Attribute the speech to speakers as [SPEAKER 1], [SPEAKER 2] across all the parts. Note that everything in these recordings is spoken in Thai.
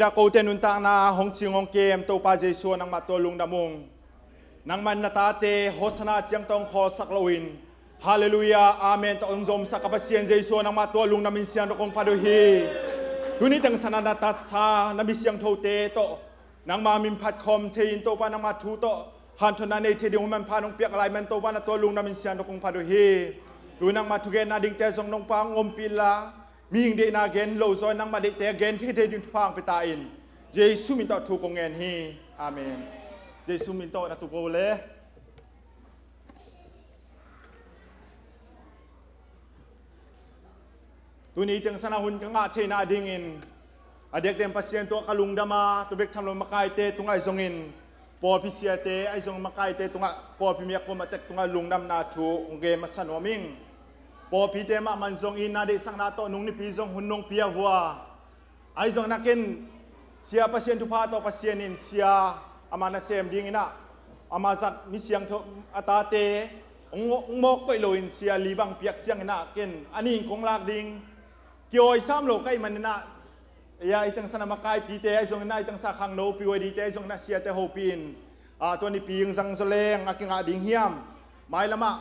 [SPEAKER 1] ดาโกเตนุนตางนาหงชิงหงเกมตัวปาเจชัวนังมาตัวลุงดามุงนังมันนาตาเตโฮสนาเจียงตองขอสักลวินฮาเลลูยาอาเมนตองซมสักกับเสียงเจชัวนังมาตัวลุงนามิเสียงตองพาดูฮีทุนี้ตั้งสนานาตัสซานามิเสียงโทเตโตนังมามิมพัดคอมเทียนตัวปานังมาทูโตฮันทนาเนเทดิงมันพานองเปียกอะไรมันตัวปานาตัวลุงนามิเสียงตองพาดูฮีตุนังมาทุเกนาดิงเตซงนองปางอมปิลามีอิงเดนาเกนโลซอยนังมาเดเตเกนที่เทดิงทุพางไปตาอินเยซูมินโตทุกงเงินฮีอาเมนเยซูมินโตนะทุกโกเลตัวนี้จึงสนาหุนกังอาเทนาดิ่งอินอเด็กเดมพัศยันตัวกลุงดามาตัวเบกทำลมมาไกเตตุงไอซงอินปอพิเศษเตไอซงมาไกเตตุงปอพิเมียกมาเตตุงลุงดำนาทูองเกมาสันวมิงปอพิเตมามันซงอินนาเดสังนาโตนุงนิพิซงหุนนงเปียวัวไอซงนักเก็นเสียพัศยันทุพาโตพัศยันเสียอามานาเซมดิ่งอินะอามาจักมิเสียงอัตาเตองมกไปโลอินเสียลีบังเปียกเสียงนะเก็นอันนี้คงลากดิ่งเกี่ยวไอ้ซ้ำโลกไอ้มันน่ะยาไอ้ตั้งสนามกายพีเตไอ้จงน่ะไอ้ตั้งสาขังโนปีวันดีเตไอ้จงน่ะเสียเตโฮปีนตัวนี้ปีงสังโซเลงอากิงอาดิ่งเฮียมหมายละมะ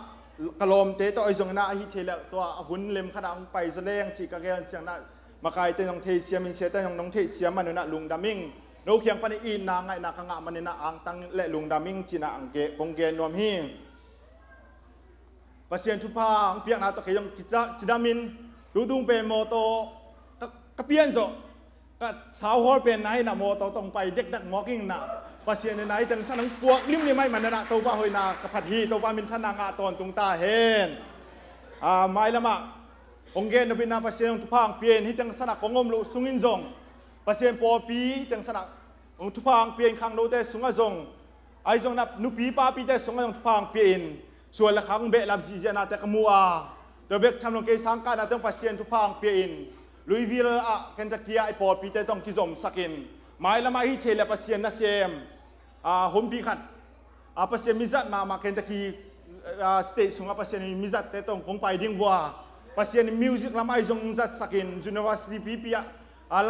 [SPEAKER 1] กลมเตตัวไอ้จงน่ะฮิเทเลตัวหุ่นเล็มขนาดไปโซเลงจีกะเกนเสียงน่ะมาไกเตน้องเทเสียมินเสียเตน้องเทเสียมันน่ะลุงดามิงโนเคียงปนิอินนางไงนักงะมันน่ะอังตังและลุงดามิงจีน่ะอังเกคงเกนนวมฮีภาษาทุพาอังเปียกนาตัวเขยงจิดามินดูดุงเป็นโมโตกระเพียนโซก็สาวฮอลเป็นไหนนะโมโตต้องไปเด็กดักมอกิ้งนะภาษาในไหนจังสันปวกลิ้มนี่ไม่มันนะตัวว่าหอยนากระพัดฮีตัวว่ามินทนางาตอนตุงตาเห็นไม่ละมะองเกนนบินาภาษาทุพางเปลี่ยนที่จังสันของอมลุสุงินซงภาษาปอปีจังสันองทุพางเปลี่ยนขังโนเตสุงะซงไอซงนับนุปีปาปีเตสุงะซงทุพางเปลี่ยนส่วนละครั้งเบลับซีเจนาเตกมัวตัวเบกทำลงเกสังการต้องภาษาทุพางเปลี่ยนลุยวิลล์กันจะเกียไอปอปีเตต้องกิจมสักินหมายละมาฮิเทเลภาษานาเซมหอมปีขัดภาษามิจัดมากันจะกีสเตจสุงภาษามิจัดเตต้องคงไปดิ้งวัวภาษามิวสิกละมาไอจงจัดสักินจุนวัสดีปีปี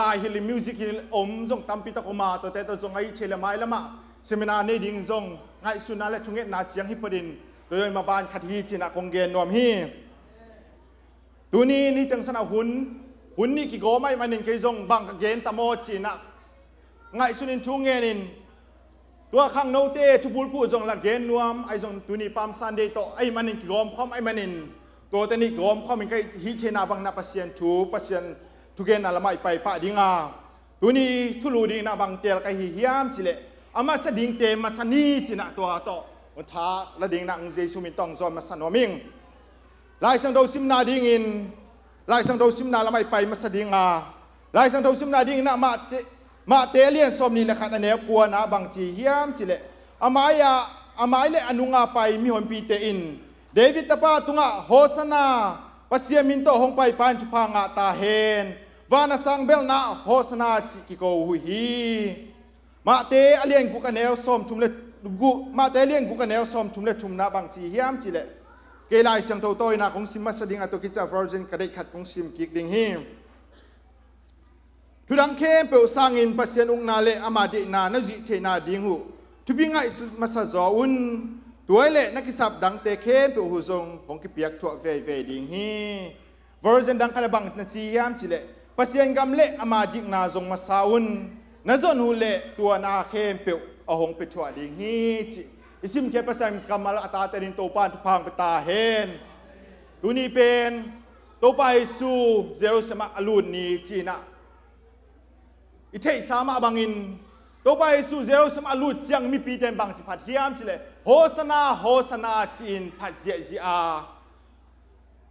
[SPEAKER 1] ลายฮิลมิวสิกฮิลอมจงตั้มปีตะกมาตัวเตต้องจงไอเทเลหมายละมาเซมินาในดิ้งจงไอสุนัขและทุงเงนาเจียงฮิปดินโดยมาบานขัดฮีจินะคงเกนนวมฮีตัวนี้นี่จังสนาหุ่นนี่กี่โกไม่มาหนึ่งกี่จงบังเกนตะโมจีนะไงสุนินทุงเงินตัวข้างโนเตทุบุลผู้จงละเกนนวมไอจงตัวนี้ปามซันเดย์โตไอมันหนึ่งกี่โกมความไอมันหนึ่งตัวแต่นี่โกมความมันก็ฮิเทนาบังนับเปอร์เซ็นต์ทุกเกนอะไรไม่ไปปะดิ้งตัวนี้ทุลูดิ้งนะบังเตลก็ฮิฮิยามสิเลอามาสดิ้งเตมาสนีจีนะตัวโตวันท้าละดิ้งนักเจสุมิตองจอมมาสนวมิงลายสังโดซิมนาดิ้งอินลายสังโดซิมนาละไม่ไปมาสดิ้งลายสังโดซิมนาดิ้งนะมาเตเลียนสมนีละขัดอันเนี้ยกลัวนะบางทีเฮียมสิเลอามายเลอนุงาไปมีหนปีเตอินเดวิดตะปาตุงะโฮสนาปัสยามินโตหงไปปานจุพางะตาเฮนวานาสังเบลนาโฮสนาจิกิโกหุฮีมาเตอเลียนกุกันเนลสมทุมเลกุมาเตเลียนกุกันเนลสมทุมเลทุมนะบางทีเฮียมสิเลเกลายเสียงโตโตนะของซิมมาสดิ้งอัตกิจาฟอร์จินกระไดขัดของซิมกิกดิ้งฮีทุดังเข้มเปิลสังอินปัสยันองนาเลอามาดีนานาจิเทนาดิ้งหูทุบิงไอมาสะจออุนตัวเล่นักกิสับดังเตเข้มเปิลหูทรงของกิเปียกถั่วเวดิ้งฮีวอร์จินดังคาราบังนาจียามจิเลปัสยันกำเล่อามาดิกนาทรงมาสาอุนนาจนหูเล่ตัวนาเข้มเปิลอหงเปิดถั่วดิ้งฮีจิอิสิมเคปสัมกำมาลาตาเตรินโตปานทุพังเปตาเฮนตุนีเป็นโตไปสู่เยรูซาเล็มอลูนนีจีน่าอิเทสามาบังอินโตไปสู่เยรูซาเล็มอลูนยังมีปีเต็มบังจิพัดเฮียมสิเลโฮสนาจีนพัดเจจีอา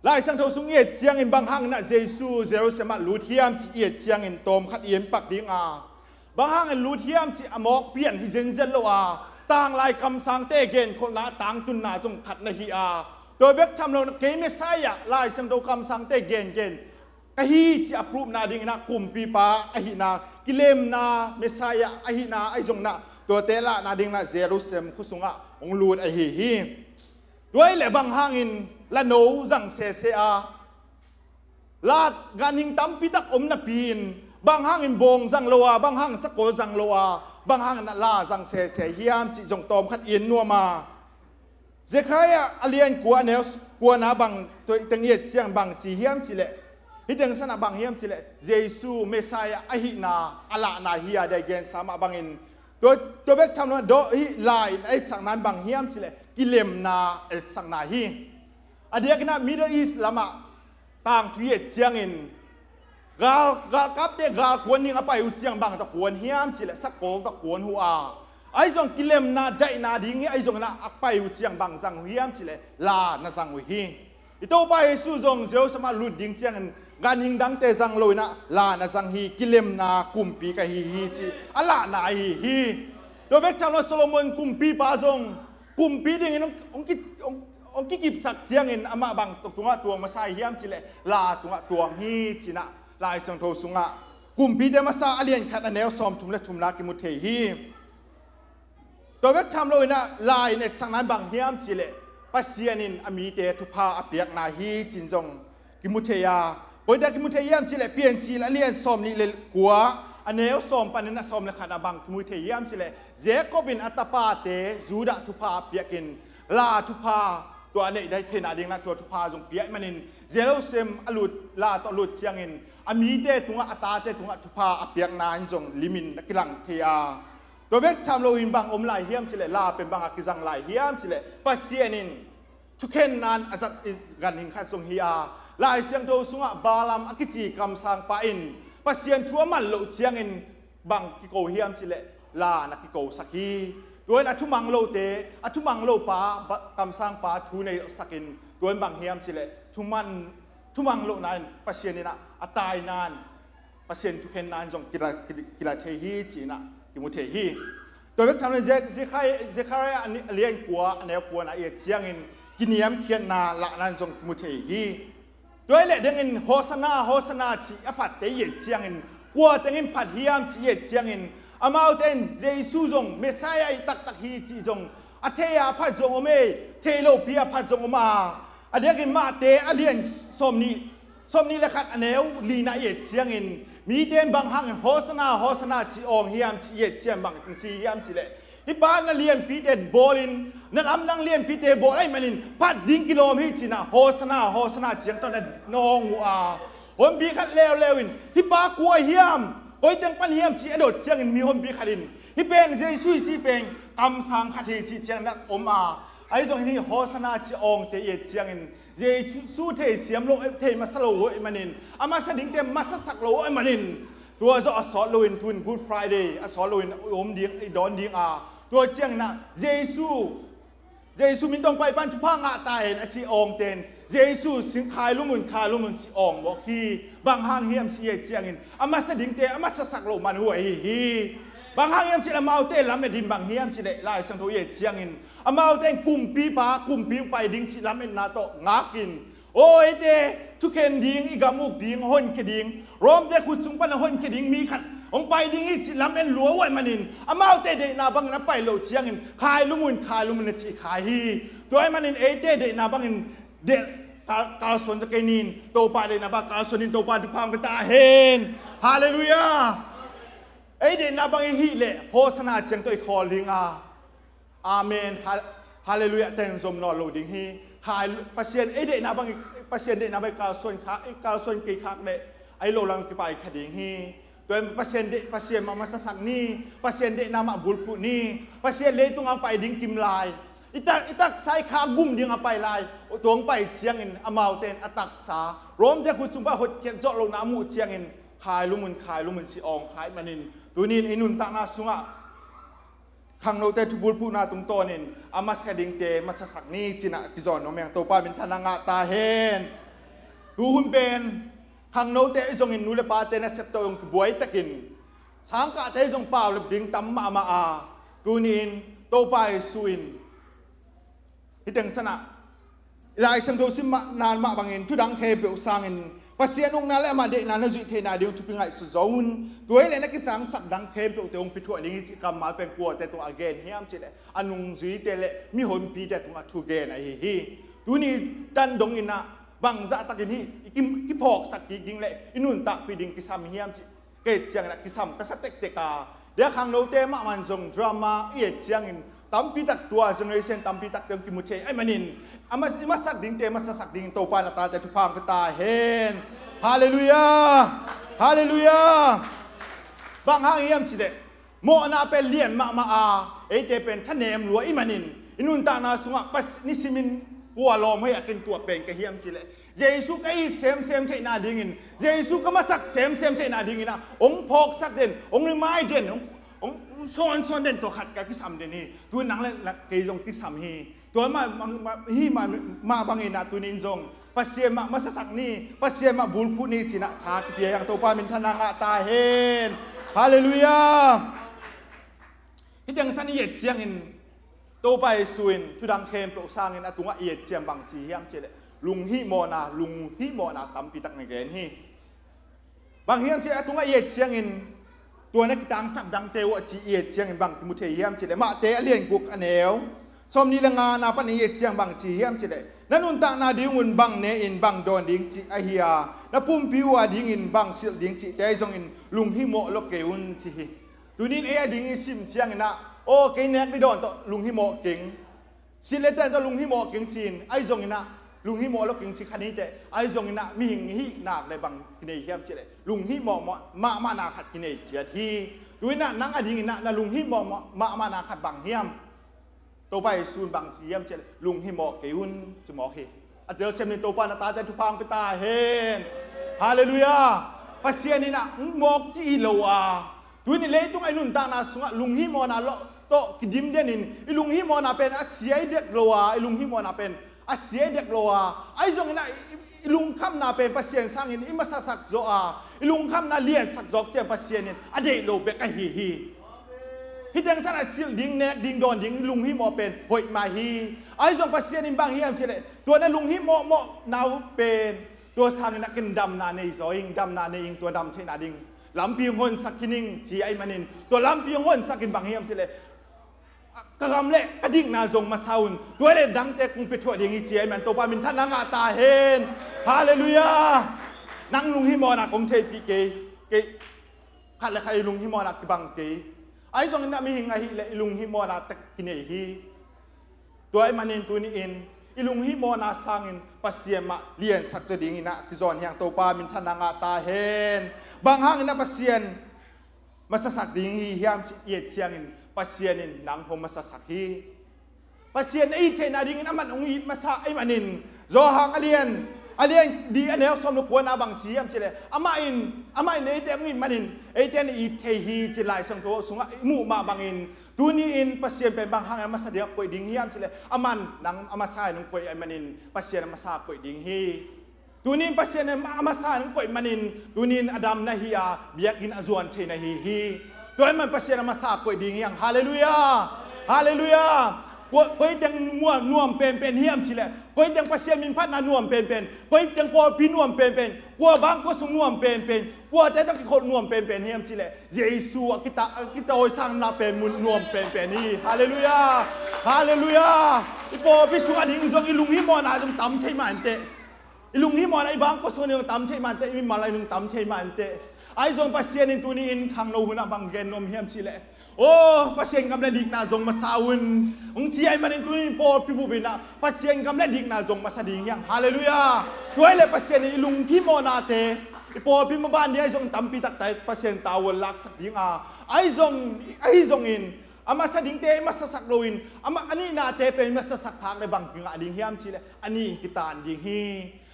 [SPEAKER 1] ลายสังโทสุงเอียจียงอินบังฮังนะเยซูเยรูซาเล็มอลูนเฮียมจีเอียจียงอินโตมขัดเอียนปักดิ้งอาบังฮังอินลูนเฮียมจีอมอกเปลี่ยนฮิเจนเจลโลอาต่างลายคำสั่งเตเกนคนละต่างตุนนาจงขัดนาฮีอาโดยเบกทำลงเกมไม่ใช่อะลายสังโดคำสั่งเตเกนกะฮีจะปรูปนาดิ่งนะกลุ่มปีปาอหินากิเลมนาเมสายะอหินาไอจงนะตัวเตละนาดิ่งนะเยรูซาเล็มคุสุงะองลูดไอฮีด้วยแหละบางหางินละโนจังเซอาลาดการหิงตั้มปีตักอมนาปีน บางห้างอินบงจังลัวบางห้างสกอจังลัวบางห้างนัลาจังเสเฮียมจิจงตอมขัดอินนัวมาเจ้าใครอเลียนกัวเนลกัวนาบางตัวตังเอียดเสียงบางจีเฮียมจิเลฮิตังสนะบางเฮียมจิเลเยซูเมสายาอหินาอัลานาฮิยาได้เกณฑ์สามะบางอินตัวเบกทำนั้นโดฮิลายไอ้สังนั้นบางเฮียมจิเลกิเลมนาไอ้สังนาฮีอเดียกนะมิดเดิลอีสต์ละมาต่างทุยเจียงอินกากับเด็กกาควรนิ่งไปอุเจียงบางตะควรเฮียมจิเลสักโกตะควรหัวไอ้จงกิเลมนาได้นาดิ้งไอ้จงนะไปอุเจียงบางสังเฮียมจิเลลานาสังวิฮีอีโตไปสู้จงเจ้าสมาลุดดิ้งเจียงงานหิงดังเตจังลอยนะลานาสังฮีกิเลมนากุมปีกะฮีจิอัลลานาฮีตัวเบกทำนั้นโซโลมอนกุมปีปาจงกุมปีดิ้งองค์กิบสักเจียงอินอามาบังตัวมาใส่เฮียมจิเลลาตัวฮีจินะลายสังโทสุงะกุมปีเดมาซาอเลียนขัดอันเนวซอมทุมและทุมนากิมุเทฮีตัวเวกทำเลยนะลายในสังนั้นบางเฮียมจิเลปัสยานินอมีเตทุพาอเปียกนาฮีจินจงกิมุเทียพอได้กิมุเทียมจิเลเปลี่ยนจิลอเลียนซอมนี่เลกัวอันเนวซอมปันนะซอมเลขัดบางกิมุเทียมจิเลเจคอบินอัตปาเตจูดาทุพาเปียกินลาทุพาตัวอันนี้ได้เทนาดิงนะตัวทุพาจงเปียมันินเจโรเซมอลุดลาตอลุดเชียงอินอามีเตตุงอัตาเตตุงทุพาอเปียกนาจงลิมินนักลังเทียตัวเบกทำโลอินบางอมลายเฮียมสิเลลาเป็นบางกิจังลายเฮียมสิเลปัสเซียนินทุกเข็นนานอาศัยกันหิงขัดทรงเฮียลายเสียงโตสุงะบาลามอกิจีกำสังปะอินปัสเซียนทั่วมันโลเชียงอินบางกิโกเฮียมสิเลลานักกิโกสักฮีตัวนั้นทุมังโลเตทุมังโลปากำสังปาทูในสักินตัวบางเฮียมสิเลทุมังโลนั้นปัสเซียนนี่นะอัตายนานปัสเซียนทุกเข็นนานจงกิลาเทฮีจีนะกิมุเทฮีตัวเวกทำในเจคายอันนี้เลี้ยงกัวอันนี้กัวน่ะเอียดเชียงอินกินยมเขียนนาละนันจงกิมุเทฮีตัวเล็กเด้งอินโฮสนาชีอภัตเตเอียดเชียงอินกัวเด้งอินผัดเฮียมชีเอียดเชียงอินอามาเต้นเยซูจงเมสายาตักฮีจีจงอเทียผัดจงอเมเทโลเปียผัดจงอมาอันเดียกินมาเตอเลียนสมนี้ละขัดอันเนวลีนาเอียดเชียงอินมีเดนบางห้างโฮสนาชีอองเฮียมชีเย็ดเชียมบางชีเฮียมชีเลที่บ้านนั่นเลี้ยงพีเตบอลินนั่นอำนั่งเลี้ยงพีเตบอลไอ้มันนินพัดดิ้งกิโลเมตรชีนะโฮสนาเชียงตอนนั้นน้องวัวคนบีขัดเลวินที่บ้ากลัวเฮียมโอ้ยตั้งปันเฮียมชีอดดเชียงมีคนบีขัดินที่เป็นเจสุยชีเป็นกำสังขัดเชีเชียงนักอมอาไอ้ตรงนี้โฮสนาชีอองเตเย็ดเชียงเจสู้เทเสียมโลเทมาสโลไอ้มันนินอามาสดิ้งเต็มมาสักโลไอ้มันนินตัวจะอัศรลุยทุนพูดฟรายเดย์อัศรลุยอมดิ้งดอนดิ้งตัวเจียงนะเยซูมินต้องไปปั้นทุพางอาตายอาชีอองเตนเยซูสิงคายลุมุนชีอองบอกฮีบางห้างเฮียมชีเจียงอินอามาสดิ้งเตอามาสักโลมันหัวฮีบางห้างเฮียมชีละมาเอาเตลำเอ็ดินบางเฮียมชีเลลายสังโตเยเจียงอินอามาเอาเตกุมปีไปดิ้งชีลำเอ็นนาโตงากินโอ้ยเตทุกเคนดิ้งอีกามุกดิ้งหนเคดิ้งรวมเตขุดสุงปันหนเคดิ้งมีขัดองไปดิ้งอีลำเอ็นหลัวไว้มันนินอามาเอาเตเดนาบังนับไปโลเชียงอินขายลุมุนชีขายฮีตัวไอ้มันนินเอเตเดนาบังอินเดกาลสนจะเกนินโตไปเดนาบังกาลสนินโตไปทุกพามกันตาเฮนฮาเลลูยาไอเดนาบังฮีเล่โฮสนาเชียงตัวคอลิงอาเมนฮาเลลูยาเต็นสมนอโลดิ้งฮีขายปัสเซียนไอเดนาบังปัสเซียนเดนาบังกาลสนกี่คักเดไอโลลังไปขดิงฮีตัวpasien mama sasak ni pasien dek nama bulpu ni pasien le tu ngapai ding kim lai itak sai kagum ding ngapai lai tuang pai chiang in amau ten atak sa rom je khu chumpa hot ken jo lo namu chiang in khai lumun chi ong khai manin tunin inun ta na sunga khang no te tu bulpu na tung tonin ama seding te masasak ni china kizon no meng to pa min thananga ta hen tu hun benทางโน้ตเตะจงอินนูเลปาเตนะเซปโตยงบวยตะกินช้างกะเตะจงเปล่าเลบดิ้งตั้มมากูนินโตไปสุอินที่ถึงสนะลายสังโทซิมนานมาบางอินทุดังเคเปียวสร้างอินภาษีนงนาและมาเดนานจุเทนาเดียงทุพิงไงสุดzonตัวเองนักสังสักดังเคเปียวเตงปิดหัวนี้กำมาเป็นกัวแต่ตัวอเกนเฮียมจิเลอนุงจุเตเลมีหนปีแต่ตัวทูเกนไอฮีตัวนี้ดันดงอินนะบางจะตักินฮีกิพอกสักกิงเลยอินุนตักปีดิงกิสามเฮียมจิ เกจเจียงนะกิสัมกษัตริย์เตกาเดี๋ยวขังโนเตมามันส่งดราม่าเอียดเจียงอินตั้มพิทักตัวเจเนอเรชันตั้มพิทักเต็มกิมุเชไอ้มันอินมาสักดิ่งเตมาสักดิ่งโตปานตาจะทุพามกตาเห็นฮาเลลูยาฮาเลลูยาบางหางเยี่ยมสิเดโมนาเป็นเลียนมาเอเตเป็นชะเนมรัวอิมันอินุนตานาสุงะปัสนิสิมินกัวลอมให้กินตัวเป็นกะเฮียมสิเลเยซูก็อีเซมใช่นาดิ่งอินเยซูก็มาสักเซมใช่นาดิ่งอินนะองค์พอกสักเด่นองค์ไม้เด่นองค์ซ้อนเด่นตัวขัดกับกิสามเด่นนี่ตัวหนังเลยละเกยจงกิสามฮีตัวมาบางอินนะตัวนินจงปัสเซียมาสักนี่ปัสเซียมาบุลพูนี่สินะชาติเพียงตัวปามินทนางตาเห็นฮาเลลูยาที่ยังสันเอียดเจียงอินโตไปสุนทุดังเข้มโปรสร้างอินอะตุงะเอียดเจียงบางสีเฮียมเจเลลุงฮิโมนาตั้มปีตักในแกนฮีบางเฮียมเจอะตุงะเอียดเจียงอินตัวนักตังสักดังเตวจีเอียดเจียงอินบางมุเทเฮียมเจเลมาเตอเลียนกุกอันเอวสมนิลงานาปันเอียดเจียงบางจีเฮียมเจเลนั่นอุนตังนาดิ้งอุนบางเนอินบางโดนดิ้งจีอาเฮียนั่นปุ่มพิวดิ้งอินบางสิลดิ้งจีเตยจงอินลุงฮิโมโลเกอุนจีฮีตัวนี้เอดิ้งอิสิมเจียงอินนะโอ้เกย์เน็กไม่โดนต่อลุงฮิโมเก่งสิเลเตนต่อลุงฮิโมเก่งจีนไอ้จงอินะลุงฮิโมแล้วเก่งจีคันนี้แต่ไอ้จงอินะมีหิงฮิหนักในบางกินเอเฮียมเจเลยลุงฮิโมมานาขัดกินเอเจียทีด้วยนะนังอดีตนะลุงฮิโมมานาขัดบางเฮียมตัวไปซูนบางเฮียมเจเลยลุงฮิโมเกุนจะหมอเฮอเดลเซมในตัวปานตาจะทุพังไปตาเห็นฮาเลลูยาปัสเซียนี่นะหมอกจีโลอาตัวนี้เลยต้องไอ้นุ่นตานาสุงลุงฮิโมนาโลโตกิดิมเดนินไอ้ลุงฮิโมนาเป็นอาเซียเด็กโลอาไอ้ลุงฮิโมนาเป็นอาเซียเด็กโลอาไอ้จงนะไอ้ลุงคำนาเป็นปัสเซียนสร้างอินอิมาสักโจอาไอ้ลุงคำนาเลียนสักโจเจ้าปัสเซียนินอเดโลเบกไอ้ฮีที่ยังสันสิลดิ้งเน็กดิ้งโดนดิ้งลุงฮิโมเป็นหอยมาฮีไอ้จงปัสเซียนินบางเฮียมเฉลตัวนั้นลุงฮิโมนาวเป็นตัวสร้างนักกินดำนาในซอยดำนาในอิงตัวดำเชนาดิ้งลำปีงคนสักกินิงจีไอมันนินตัวลำปีงคนสักกินบางเฮียมสิเลยกระกำเละกระดิ่งนาจงมาซาวนตัวเด็ดดังเตะกุงไปทั่วดิ่งจีไอมันตัวปามินท่านนางอาตาเห็นฮาเลลูยานั่งลุงฮิโมนักองเทปีเกขัดเลยใครลุงฮิโมนักบังเกไอ้จงนั้นมีหิงไอฮิเลยลุงฮิโมนักตะกินเอฮีตัวไอมันนินตัวนี้อินอีลุงฮิโมนาสังอินปัสเซียมาเลียนสักตัวดิ่งอินะคือจอนอย่างตัวปามินท่านนางอาตาเห็นบางห้างอินะปัสเซียนมาสักดิ่งฮียามเอียดเชียงอินปัสเซียนินนังพมาสักฮีปัสเซียนไอเทนาดิ่งอินะมันองอีมาสักไอมันนินโจหังอเลียนดีอันเดียวสมนุกวนอาบังชียามเฉลยอามาอินไอเทงอินมันนินไอเทนอีเทฮีเฉลยสังตัวสุงะมูมาบังอินตัวนี้อินปัสเซียนเป็นบางห้างมาสักเดียวป่วยดิ่งฮียามเฉลยอามันนังอามาสายนังป่วยไอมันนินปัสเซียนมาสักป่วยดิ่งฮีตัวนี้ปัสเซียนมาสายนังป่วยมันนินตัวนี้อดัมนาฮิยาเบียกินอจวนเทนาฮีตัวนี้มันปัสเซียนมาสักป่วยดิ่งยังฮาเลลูยาฮาเลลูยาป่วยจังม่วนน่วมเป็นเฮียมเฉลยป่วยจังปัสเซียนมินพัดนาน่วมเป็นป่วยจังพอพี่น่วมเป็นกลัวบางก็สงน่วมเป็นกลัวแต่ต้องคนน่วมเป็นเฮียมเฉลยเยซูกิตาโอสร้างนาเป็นมุนน่วมเป็นนี่ฮาเลลูยาฮาเลลูยาอีพอพิสุอันนี้จงอีลุงฮิโมนาจงตั้มใช่มันเตอีลุงฮิโมนาอีบางก็สงนึงตั้มใช่มันเตอีมาลายนึงตั้มใช่มันเตไอ้จงปัสเซียนตัวนี้อินขังโนหุนะบางเกนนมเฮียมเฉลยโอ้ปัสเซียนกำลังดิกนาจงมาซาวินองค์เชียมันตัวนี้พอพิบูบินะปัสเซียนกำลังดิกนาจงมาสดิ่งยังฮาเลลูยาตัวไอ้เล็ปัสเซียนอีลุงฮิโมนาเตพอพิมบ้านนี้ไอ้จงตั้มปีตักแต่ปัสเซียนตาวลักสักดิ่งไอ้จงอินอามาสดิ่งเตมาสักโลอินอามาอันนี้นาเตเป็นมาสักพักในบางกิ่งดิ่งเฮียมเฉลยอันนี้กิตานดิ่งฮี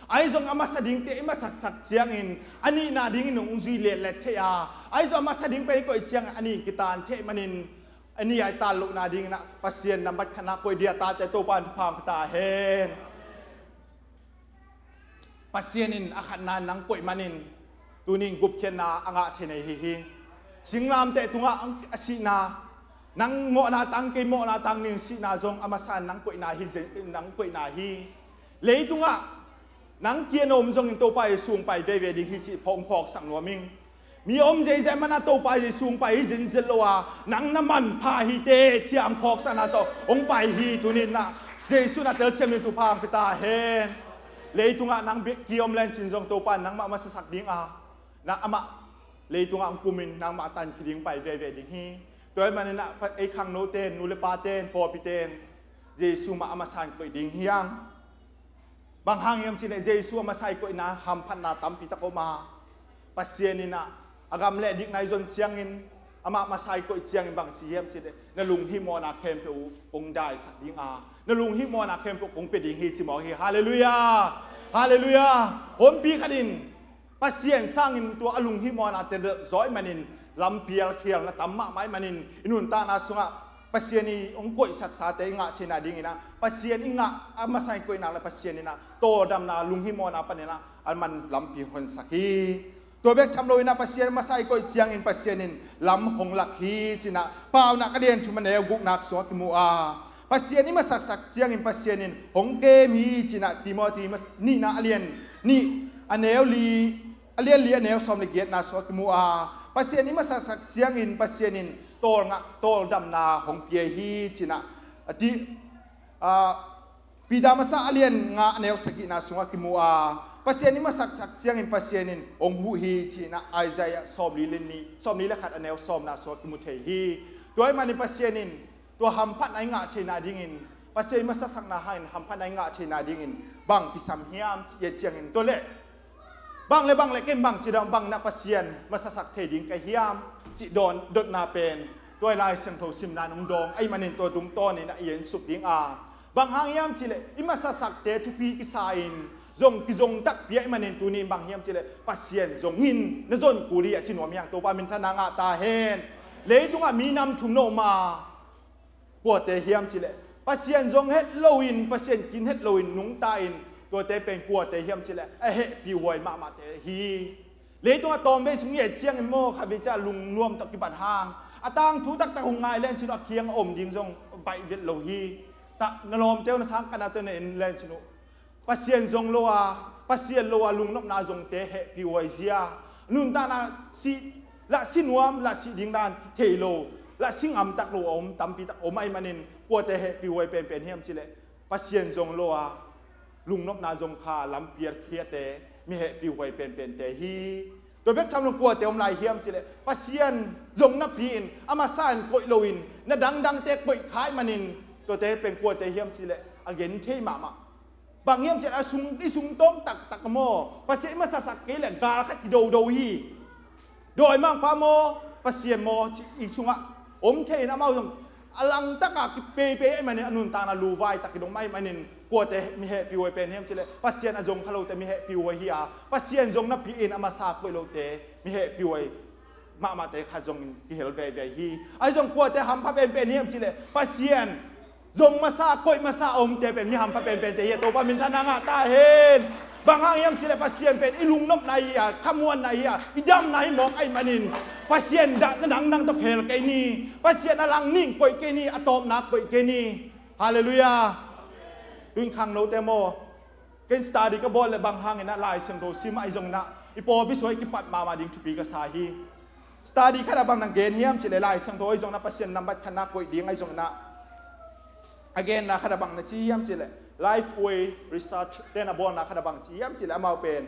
[SPEAKER 1] ไอ้จงอามาสดิ่งเตมาสักเชียงอินอันนี้นาดิ่งนงจีเล็ดเทียไอ้จงอามาสดิ่งไปก็เชียงอันนี้กิตานเทมันินอันนี้ไอ้ตาลุนาดิ่งนะปัสเซียนนำบัตรคณะป่วยเดียตาแต่ตัวปานพามตาเห็นปัสเซียนินอาขันนานังป่วยมันินตัวนี้กุบเขียนนาอ่างเทนฮีสิงรามเตตุงะอัศนานังโมนาตังเกโมนาตังนิงสินาจงอามาสานนังป่วยนาฮินังป่วยนาฮีเลยตุงะนังเกียนอมจงตัวไปสูงไปเวเวดิฮิจิพองพอกสังนัวมิงมีอมเจเจมันตัวไปสูงไปจินเจลวานังน้ำมันพาฮิเตเชียมพอกสันนาโตองไปฮีตุนินนะเจสุนัตเตอร์เซมิตุพามพิตาเฮนเลยตุงะนังเกียมเลนจินจงตัวไปนังมาสักดิ่งนะอามา เลยตัวอังกุมินนางมาตันคิดิงไปเวดิงฮีตัวมันน่ะไอ้ขังโนเตนนูเลปาเตนพอปิเตนเยซูมาอามาสันก็ดิงฮียังบางห้างยามสิเนเยซูมาใส่ก็นะฮัมพันนาตัมปิตะโกมาปัสเซียนินะอากามเลดิกนายจนเชียงอินอามาใส่ก็เชียงบางสิเยมสิเนนลุงฮิโมนาเคมเปอุงได้สักดิงอานลุงฮิโมนาเคมเปอุงเป็ดดิงฮีสิมอฮีฮาเลลูยาฮาเลลูยาผมปีขดินปัสเซียนสร้างอินตัวอลุงฮิโมนาเตเดซอยมันินลำเพียลเขียลนะตัมมะไม้มันินอินุนตานาสุงะปัสเซียนีองค์กอยสักษาเตงะเชนาดิงนะปัสเซียนอิงะอามาใส่ก็อินาละปัสเซียนีนะโตดำนาลุงฮิโมนาปะเนนะอันมันลำปีฮอนสักฮีตัวเบกทำโลยนะปัสเซียนมาใส่ก็เจียงอินปัสเซียนินลำหงหลักฮีจินะเปล่านักเรียนชุมันเอวกุกนักสวดมัวปัสเซียนนี่มาสักเจียงอินปัสเซียนินหงเกมีจินะติโมธีมานี่นะเรียนนี่อันเอวลีเรียนอันเอวสมเลเกียรตินาสวดมัวปัสเซียนนี่มาสักเจียงอินปัสเซียนินโตงะโตดำนาหงเปียฮีจินะที่ปีดามาสะเรียนงะอันเอวสกินาสวดมัวpasien ni masak sak in pasienin ong hu hi chi na Isaiah som li lin ni som ni la khat anel som na so ki mu thei hi toy mani pasienin to hamphat ai nga che na dingin pasien masak sak na hain hamphat ai nga che na dingin bang ti sam hiam ye chiang in to le bang le kem bang chi dang bang na pasien masak sak thei ding ka hiam chi don dot na pen toy lai sem tho sim na nong dong ai manin to dung to ni na yen sup ding a bang hang hiam chi le i masak sak te tu pi ki sa in zong ki zong tak pia manin tu ni bang hiam chile pasien zong hin na zon kuri a chinwa miang to pa min thana nga ta hen le tunga mi nam thum no ma po te hiam chile pasien zong het loin pasien kin het loin nung ta in to te pen po te hiam chile a he pi hoi ma te hi le tunga tom ve sung ye chiang mo kha vi cha lung nuam tak ki bat hang atang thu tak ta hung ngai len chino khiang om ding zong bai vet lo hi ta nalom teu na sang kana te ne len chino pasien zong loa pasien loa lung nop na zong te he pi wai zia nun ta na si la sinuam la si ding dan thelo la sing am tak lo om tam pi tak om ai manin po te he pi wai pen hiam chile pasien zong loa lung nop na zong kha lam pier khia te mi he pi wai pen te hi to bek tham lung po te om lai hiam chile pasien zong na pi in ama san koi loin na dang te koi khai manin to te pen po te hiam chile again thei maบางเยี่ยมเสร็จสุงที่สุงต้มตักโมภาษีมาสักเกลันกาขัดโดฮีโดยมั่งพาโมภาษีโมอีกชุงอ่ะอมเทนะมาส่งอลังตักกิเปไอ้มันเนี่ยอนุนตานาลูไวตักกิดงไม้มันเนี่ยกลัวแต่มีเหตุปิวเป็นเยี่ยมเสร็จภาษีนจงขลุ่แต่มีเหตุปิวเฮียภาษีนจงนับพีอินอามาซาไปโลแต่มีเหตุปิวมาแต่ขัดจงกิเฮลเวฮีไอ้จงกลัวแต่หำพาเป็นเยี่ยมเสร็จภาษีนจงมาซาโกยมาซาอมเตเป็นมิหำพะเป็นเตเยโตปามินทานางะตาเห็นบางหางยามสิเลปัสเซียนเป็นอิลุงนบในอ่ะขมวนในอ่ะอิดำในมองไอ้มันินปัสเซียนดักนังตะเพลเกนี่ปัสเซียนอลังนิ่งปอยเกนี่อะตอมนักปอยเกนี่ฮาเลลูยาดุนขังโนเตโมเกนสตาดิกบอลและบางหางนะลายเซงโตซิมาไอจงนะอีปอบิสวยกิปัดมาดิ้งทุปีกษาฮีสตาดิขณะบางนังเกนเฮียมสิเลลายเซงโตไอจงนะปัสเซียนนำบัดคณะปอยดิ้งไอจงนะagain นะขณะบางนะชี้ย้ำสิเลย Lifeway Research เดนบอลนะขณะบางชี้ย้ำสิเลยมาเป็น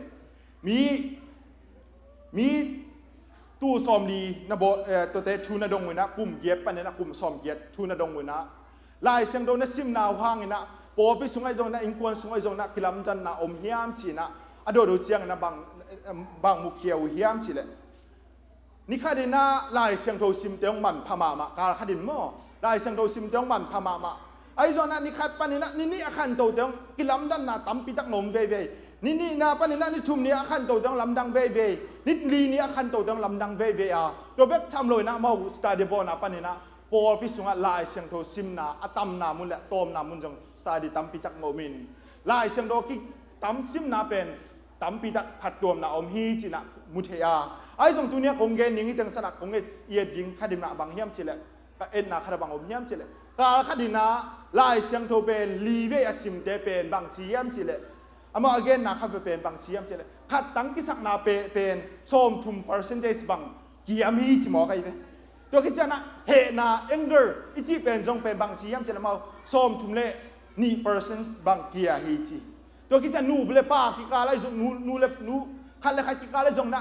[SPEAKER 1] มีตู้ซอมลีนะบอกตัวเตทูนะดงวินะกลุ่มเย็บปันนะกลุ่มซอมเย็บทูนะดงวินะลายเสียงโดนนะซิมนาวห้างนะปอพิสุงไอจงนะอิงควนสุงไอจงนะกิลำจันนะอมเฮียมสินะอโดดูเจียงนะบางมุขเขียวเฮียมสิเลยนี่ข้าดินะลายเสียงโดซิมเตียงมันพม่ามากาข้าดินมั่วได้เสียงโดซิมเตียงมันพม่ามาไอ้ส่วนนั้นนี่ขัดปนินะนี่อาคันโตเตียงกิลำดันนะตั้มปีตักนมเว่ยนี่นะปนินะนี่ทุ่มนี่อาคันโตเตียงลำดังเว่ยนี่ลีนี่อาคันโตเตียงลำดังเว่ยตัวเบ็ดทำเลยนะมาสตาร์ดิบอลนะปนินะพอพิสุงลายเสียงโดซิมนะอัตมนามุนแหละตอมนามุนจงสตาร์ดิตั้มปีตักนมินลายเสียงโดกิตั้มซิมนะเป็นตั้มปีตักขัดตัวนะอมฮีจินะมุทยาไอ้ส่วนตัวเนี้ยคงเกณฑ์อย่างนี้ตั้งสนักคงเอียดยิงคดีนะบางเฮียมเฉลก็เอ็นนะคดีบางอมเฮียมเฉลกาลคดีนะลายเสียงโทเป็นลีเวอสิมเตเป็นบางเชียมเฉลอามาเกณฑ์นะขับเป็นบางเชียมเฉลขัดตั้งกิสักนาเป็นส้มทุ่ม percentage บางกี่อามีจิมอกันไหมตัวกิจนะเฮนาเอ็งเกอร์อีจีเป็นจงเป็นบางเชียมเฉลมาส้มทุ่มเล่นี่ percent บางกี่อาฮีจีตัวกิจนูเบลป้ากิกาไลจงนูเล็บนูขัดเลยขัดกิกาไลจงนะ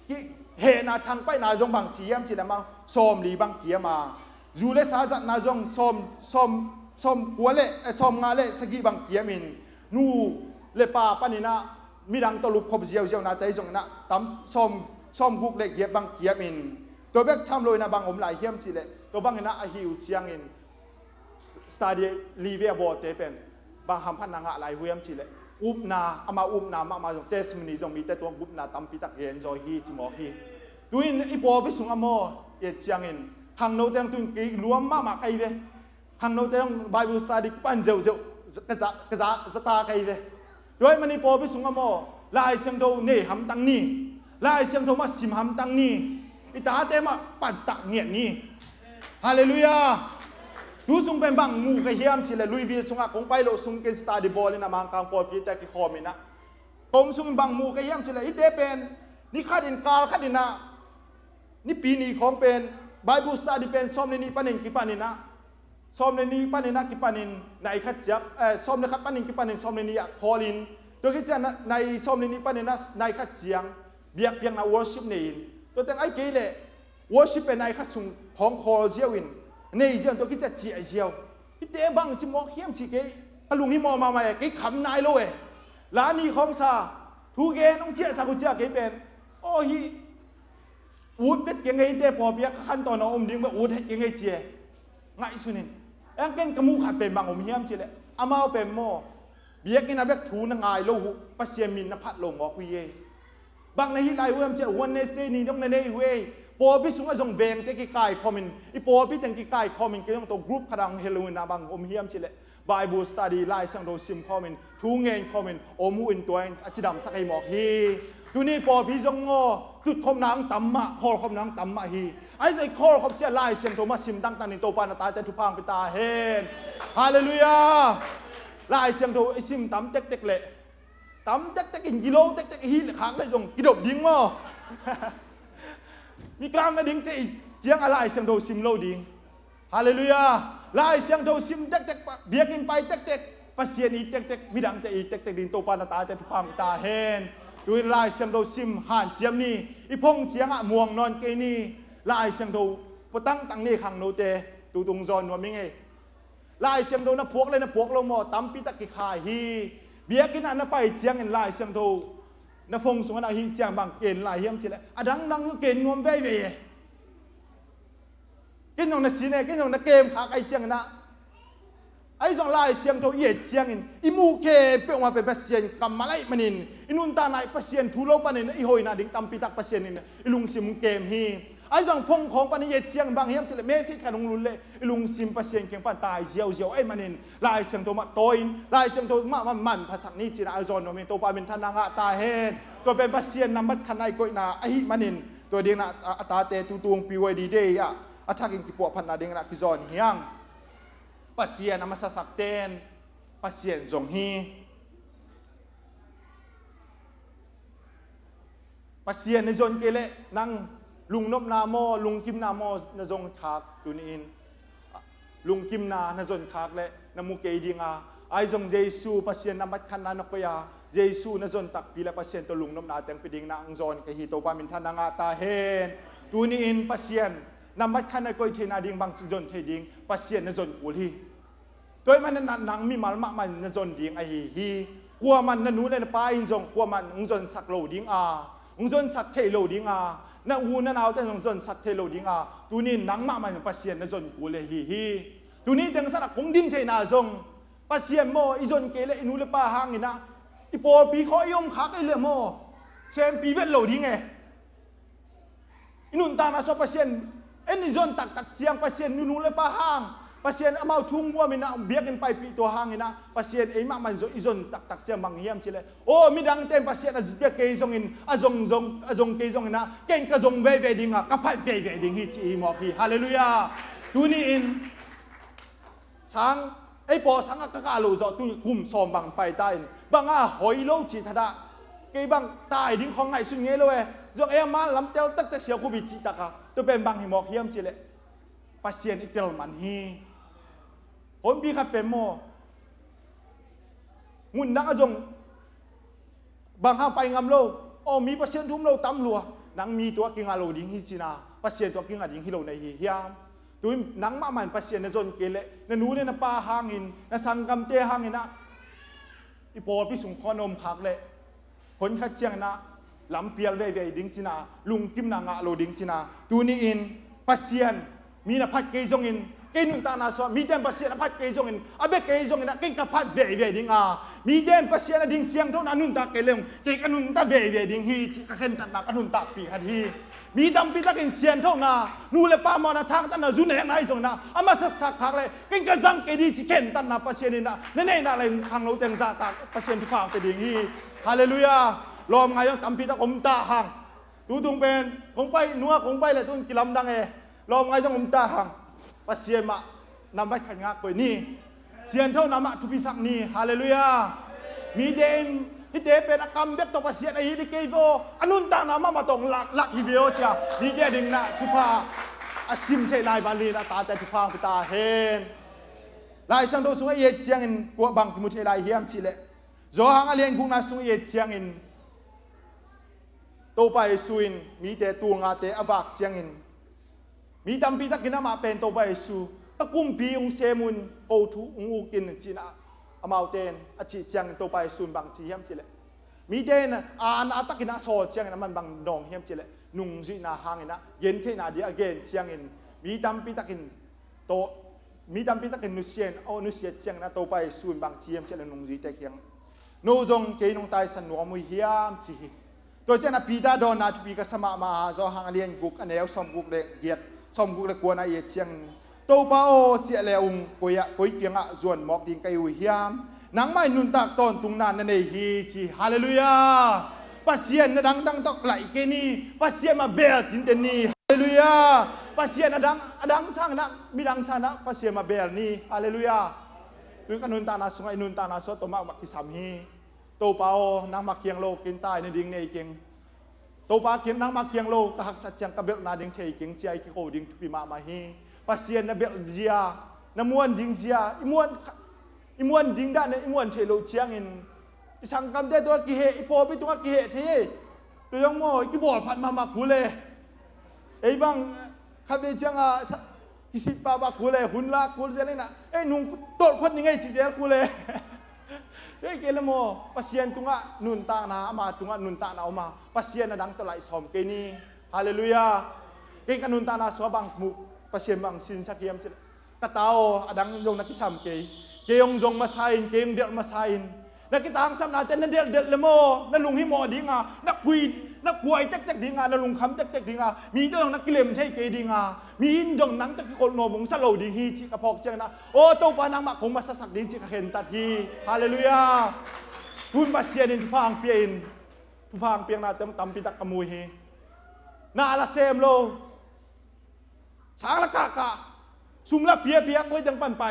[SPEAKER 1] กิ เฮนาทางไปนาจงบางเทียมสิละมังสมลีบางเกียมาจูเลสาจัดนาจงสมกัวเล่สมงาเล่สกีบางเกียมินนูเลปาปานินะมีดังตลุกขบเจียวนาเตยจงนะตำสมกุกเล็กเกียบางเกียมินตัวเบกทำลอยนะบางอมหลายเฮียมสิเลตัวบางนะอหิวเชียงอินสตาดีลีเวียบอเตเป็นบางหำพันนางหลายเฮียมสิเลอุบนาอามาอุบนามาจงเตสมินีจงมีแต่ตัวอุบนาตำปิตักเย็นจอยฮีจิมอฮีตุยนอีปอไปสุงอโมเอเชียงอินทางโนเตงตุยกีรวมมาไกเวทางโนเตงไบเบิลสตาดีปันเจ้ากระจาไกเวด้วยมันอีปอไปสุงอโมลายเสียงโดเน่หำตังนี้ลายเสียงโดมาสิมหำตังนี้อิตาเตมาปัดตักเงียนี้ฮาเลลูยาดูสุงเป็นบางงูกระเฮียมสิเลลุยวีสุงอ่ะคงไปโลสุงเกนสตาร์ดิบอลเลยนะมังคังปอดพีแต่กิคอมินะผมสุงบางงูกระเฮียมสิเลอิเตเป็นนี่ข้าดินกาข้าดินนะนี่ปีนี้ของเป็นไบเบิลสตาร์ดิเป็นซ้อมในนี้ปันนินกิปันนินะซ้อมในนี้ปันนินะกิปันนินในขัดจับซ้อมในขัดปันนินกิปันนินซ้อมในนี้อ่ะพอลินตัวกิจการในซ้อมในนี้ปันนินะในขัดเสียงเบียกเบียงนะวอร์ชิปนี่ตัวแต่งไอ้เกย์เลวอร์ชิปเป็นในขัดสุงของคอเจียวินในเจียงตัวกิจเจียเจียวที่เตะบังจิมอกเขี้ยมชีเกย์อลุงฮิมอมาใหม่เกย์ขำนายโลเอล้านนี้ของซาทูเกย์น้องเจียสักุเจียเกย์เป็นโอ้ฮีอูดเด็กยังไงเตะพอเบียกขั้นตอนน้องดิ้งแบบอูดยังไงเจียง่ายสุดนี่เอ็งเก่งกมูขัดเป็นบางอมเฮียมชีเลยอามาเป็นโมเบียกินอาเบกทูนงายโลหุปัสเซียมินนภัดลงออกวีเอบางในฮิไลเวมเจ้าวันเนสเดย์นี่ต้องในเนเวปอพิสุงอจงเวงเตกิกายคอมมินอีปอพิตังกิกายคอมมินก็ต้องตัวกรุ๊ปขดังเฮโลวินนาบางอมเฮียมชิเลไบเบิลสตัดดี้ไลซ์สังโดซิมคอมมินทูเงินคอมมินอมูอินตัวเองอจิดำสักไอหมอกฮีดูนี่ปอพิจงงอคือคอมนางตัมมะคอคอมนางตัมมะฮีไอ้ใจคอคอมเสียไลซ์เซนโทมัสซิมตั้งตันในโตปานาตาเตทุพังปิตาเฮนฮาเลลูยาไลซ์เซนโทไอซิมตั้มเต็กเละตั้มเต็กอินกิโลเต็กฮีขางได้จงกิดบดิ้งมั้งมีกลางกระดิ่งที่เจียงอะไรเสียงโดซิมโลดิ่งฮาเลลูยาลายเสียงโดซิมเต็กเบียกินไปเต็กปัสเซียนีเต็กมีดังแต่อีเต็กดิ่งโตปานาตาแต่ทุพามตาเฮนดูลายเสียงโดซิมหันเจียมนี่อีพงเสียงอะม่วงนอนเกนี่ลายเสียงโดปตั้งนี่ขังโนเตตูตุงจอนว่ามิงไงลายเสียงโดนับพวกเลยนับพวกลงมอตั้มปิตะกิขาฮีเบียกินอันนั้นไปเจียงเงินลายเสียงโดนฟงสงนาฮีเจียงบางเกณฑ์ลายเฮียมชิเลอดังเกณฑ์งวมเว่ยเกณฑ์ของนักศิลป์เกณฑ์ของนักเกมขาไอเจียงนะไอ้สองลายเสียงโตเย่เจียงอิมูเคเป็นว่าเป็นเปอร์เซ็นต์กำมาไลมันอินอินุนตาไนเปอร์เซ็นต์ทุโลปันอินอิโฮยนาดิ่งตั้มปิตักเปอร์เซ็นต์อินอิลุงซิมเกมฮีไอ้สองฟงของปันเย่เจียงบางเฮียมชิเลเมสิขนมลุนเล่อิลุงซิมเปอร์เซ็นต์เก่งปันตายเจียวไอ้มันอินลายเสียงโตมาโตอินลายเสียงโตมามันภาษานี้จีน่าไอซอนโนเมโตปาเป็นทนางะตาเฮนตัวเป็นปัสเซียนนำมัดขนายก้อยนาไอฮิมันอินตัวเดียงนาอัตาเตตุตวงปีไวดีเดียอัฐกินกิปวพันนาเดียงนากิจอนเฮียงปัสเซียนนำมาสักเตนปัสเซียนจงฮีปัสเซียนในจนเกเลนั่งลุงนบนาโมลุงกิมนาโมนจงคากตุนีนลุงกิมนานจนคากเลนมุเกดีงาไอจงเยซูปัสเซียนนำมัดขนานกยาเยซูนจนตักปีละปัสเซียนตัวลุงนบนาแตงไปดิ่งนางจอนกะฮีโตปามินทานางาตาเฮนตุนีนปัสเซียนนำมัดขนานกยเทนาดิ่งบางจนเทดิ่งปัสเซียนนจนกุลีตัวมันนังมีมาลมะมันนจนดิ่งไอฮีกลัวมันนันูเลนปาอินจงกลัวมันจนสักโลดิ่งจนสักเทโลดิ่งนาอูนั่นเอาแต่จนสักเทโลดิ่งตัวนี้นังมะมันปัสเซียนนจนกุลีฮีตัวนี้จังสักคงดินเทนาจงปัสเซียนโมอิจนเกเลอินูเลปาหางนี่นะอีปอปีขอยงคักไอเลือโมเซมปีเวทโลดิ่งไงอินุนตานาโซปัสเซียนเอ็นอิจนตักเสียงปัสเซียนนูเลปาหางปัสเซียนเอามาทุ่งว่ามีนะเบียกันไปปีตัวหางนี่นะปัสเซียนเอ็มมันอิจนตักเสียงบางเยี่ยมชิเลโอ้มีดังเต็มปัสเซียนเบียกเกยจงอินจงเกยจงอินนะเก่งกระจงเวดิ่งกับพัดเวดิ่งฮิจีมอพีฮาเลลูยาดูนี่อินสังไอ้ปอสังกะกาโลจอตุกุมซอมบังไปใต้บางหอยโลจิตดาเกยบังตายดิ้งของไงสุดเงี้ยเลยจงเอ็มมาลำเตลตักแต่เสียวคูบิจิตากะตัวเป็นบางหิมอกเยี่ยมชิเลปัสเซียนอิเตลมันฮีผมบีขับเป็นโมงุนนักจงบางห้างไปงำโลโอ้มีปัสเซียนทุ่มโลตั้มลัว นังมีตัวกิงอาโลดิ้งฮิจินาปัสเซียนตัวกิงอาดิ้งฮิโลในฮิยามตัวนังมามันปัสเซียนในจนเกลเลนนูเนี่ยนป้าหางอินนสังกัมเตหางอินนะอีโปพิสุงขอนมขักเลยคนขัดเชียงนะลำเปียลเวดิ้งจินาลุงกิมนางอาโลดิ้งจินาตัวนี้อินปัสเซียนมีนพัดเกยจงอินเกนุนตานาสวมีเดนปัสเซียนพัดเกยจงอินอาเบเกยจงอินเก่งกับพัดเวดิ้งมีเดนปัสเซียนดิ้งเสียงเท่านั้นนุนตาเกลงเก่งกันุนตาเวดิ้งฮีจิกะเข็นตันนักนุนตาปีฮัดฮีมีดำปีตะกินเสียนเท่านานูเลปามอนาทางตันนาจุนเองนายส่งนะอามาสักพักเลยเก่งกระจังเกดีจิเข็นตันนาปัสเซียนนะนั่นเองอะไรทางเราเต็งซาตาปัสเซียนทุกข้างไปดิ้งฮีฮาเลลูยาลอมไงยังดำปีตะอมตาหังตูตุงเป็นคงไปนัวคงไปเลยตุนกิลำดังลอมไงยังอมตาหังปัสเซียนมานำไปขันงักไปนี่เสียนเท่านามาทุพิสักนี่ฮาเลลูยามีเดนที่เดเป็นกรรมเด็กตัวปัสเซียนไอ้ที่เกยโวอนุนตานามาตรงหลักฮิเวโอเชียดีเกดิงนะทุพาอาซิมเทนายบาลีนะตาแต่ทุพาพิตาเฮนลายสังโดสุงเอเจียงอินกัวบังกิมุเทลายเฮียมชิเลโจหังอเลียนกุงนาสุงเอเจียงอินโตไปสุอินมีแต่ตัวงาแต่อวักเจียงอินมีดำปีตะกินมาเป็นโตไปสุตะกุมปีองเซมุนโอทุองอูกินจีน่าอมาเตนอจิเจียงโตไปสุนบังจีเฮียมจิเลมีเดนอาตะกินโซเจียงนั้นมันบังดองเฮียมจิเลนุงจีน่าหางนะเย็นเทนาดีอเกนเจียงอินมีดำปีตะกินโตมีดำปีตะกินนุเซียนเอานุเซียเจียงนะโตไปสุนบังจีเฮียมจิเลนุงจีเตเคียงโนจงเกยนงตายสันนัวมุยเฮียมจีตัวเจ้านาปีดาดอนนาทุปีกสมามาโจหังอเลียนกุกอันเอลสมกุกเล็กเกียรสมกุกเล็กกวนไอเจียงโตปาโอเจียเลอุงกุยกุยเกียงอ่ะจวนมอกดิงไกอุยยามนังไม่นุนตักตอนตุงนานนั่นเองฮีจีฮาเลลูยาปัสเซียนดังตั้งตอกไหลเกนี่ปัสเซียนมาเบลตินเตนี่ฮาเลลูยาปัสเซียนดังช่างนะมีดังช่างนะปัสเซียนมาเบลนี่ฮาเลลูยาตุยกันนุนตานาสุงไอนุนตานาสวตมากิสามฮีโตปาโอนังมาเกียงโลกินตายในดิ่งในเกียงโตปาเกียงนังมาเกียงโลกหักสัจจังกระเบลนาดิ่งเทเกียงใจกิโกดิ่งทุปีมาฮีปัสเซียนนะเบลเจียน้ำมวนดิ่งเจียอิมวนดิ่งด้านเนี่ยอิมวนเทโลเชียงอินอิสังกัมเตตัวกิเหอิโปปิตัวกิเหทีตัวยังโม่กิบอลพันมาคูเลไอ้บังคาเดจังอ่ะกิสิปาบาคูเลหุ่นลาคูเลเลยนะไอ้นุ่งโตดคนยังไงจีเจคูเลเฮ้ยเกลโมปัสเซียนตุงะนุนตานามาตุงะนุนตานาออกมาปัสเซียนนะดังตะไลสอมเกนี่ฮาเลลูยาเกกันนุนตานาสวบังมุปัสเซียนบังสินสักยามสิกะตาวอดังยงนักกิสามเกยงจงมาไซน์เกงเดียดมาไซน์นักกิตางสัมนาเตนเดียดเลโมนักลุงฮิโมดิงานักกุยนักกวยจักดิงานักลุงคำจักดิงามีเจ้านักกิเลมใช่เกดิงามีอินจงนังตะกิโกโนบงสโลดิฮีจิกะพอกเจงนะโอ้โตปานังมาคงมาสักดิจิกะเห็นตัดฮีฮาเลลูยาคุณปัสเซียนินผู้พังเปียนผู้พังเปียงนาเต็มตำปิตักกมุยฮีนาละเซมโลช้างละกากะซุ่มละเปียก็ยังปั่นไป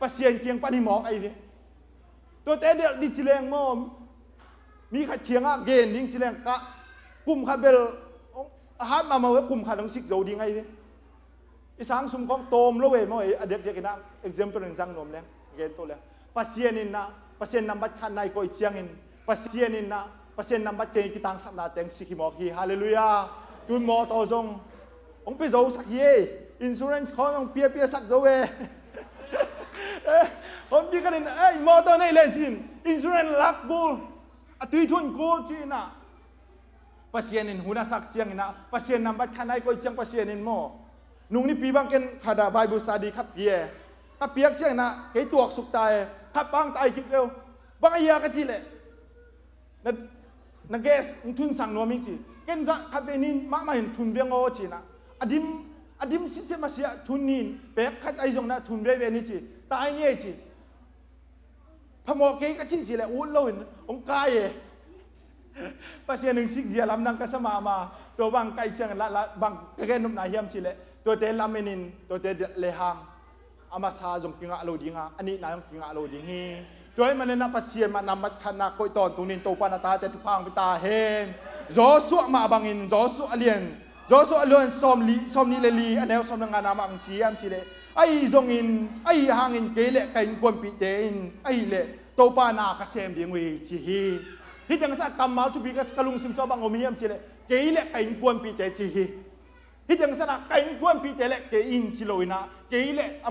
[SPEAKER 1] ปัสเซียนเกียงปั่นหิมอกไอ้เนี่ยตัวเตเดียดิจิเลงโมมีขัดเคียงอ่ะเกณฑ์ดิจิเลงกะกลุ่มขัดเบลอาหารมาว่ากลุ่มขัดต้องสิกโจดิงไอ้เนี่ยอีสังซุ่มของโตมโลเวมไอ้เด็กๆนะ example หนึ่งสังนมเนี่ยเกณฑ์ตัวเลยปัสเซียนินนะปัสเซียนนำบัตรขันในก็อีเชียงอินปัสเซียนินนะปัสเซียนนำบัตรเกณฑ์กิตังสัมนาเต็งสิกิมอกฮีฮาเลลูยาตุนมอตอจงองไปโจสักเย่อินชูเรนซ์เขาต้องเปียสักโจเวผมพี่กันเอ้ยมอตอนี่เล่นจินอินชูเรนซ์ลักบูลตุยทุนกูจีน่ะปัสเซียนินหุนาสักเชียงอินะปัสเซียนนำบัตรขันในก็อีเชียงปัสเซียนินโมนุ่งนี่ปีบังเกนขาดาไบเบิลสตาดีครับเปียถ้าเปียกเชียงนะเกยตัวสุกตายถ้าปังตายคิดเร็วบางอย่างก็จีเลยนั่นเกสทุนสั่งนัวมิงจีเกณฑ์จะคาเฟนินมากมาเห็นทุนเวียงโอจีนะอดิมซิเซมาเสียทุนนินเป๊กขัดไอจงนะทุนเวียนี่จีตายนี่จีพมอเกยก็จีเลยอุ้นโลนองกายปัสเซียหนึ่งสิกเจียลำนังก็สมาตัวบางไกเชียงละบางเกณฑ์นุ่มนายเฮียมจีเลยตัวเตลามินินตัวเตเลหังอามาซาจงกิงอาโลดิงาอันนี้นายกิงอาโลดิงฮีตัวให้มันนับปัสเซียนมานำมัดขันนักโอยตอนตรงนี้โตปานาตาแต่ทุกพังไปตาเห็นจอสุมาบังอินจอสุอเลียนซอมนี้ลีอันเดียวซอมงานนามังจีอันสิเลไอจงอินไอหางอินเกลเลกันกวนปีเตอินไอเลโตปานากระเซมดิงวีจีฮีที่จังสักตำมาทุบีกัสกลุงซิมซอบังอมิยมสิเล เกยเละไก่กวนปีเตจีฮิจังสนะไก่กวนปีเตเละเกอินจิโลนะเกยเละอา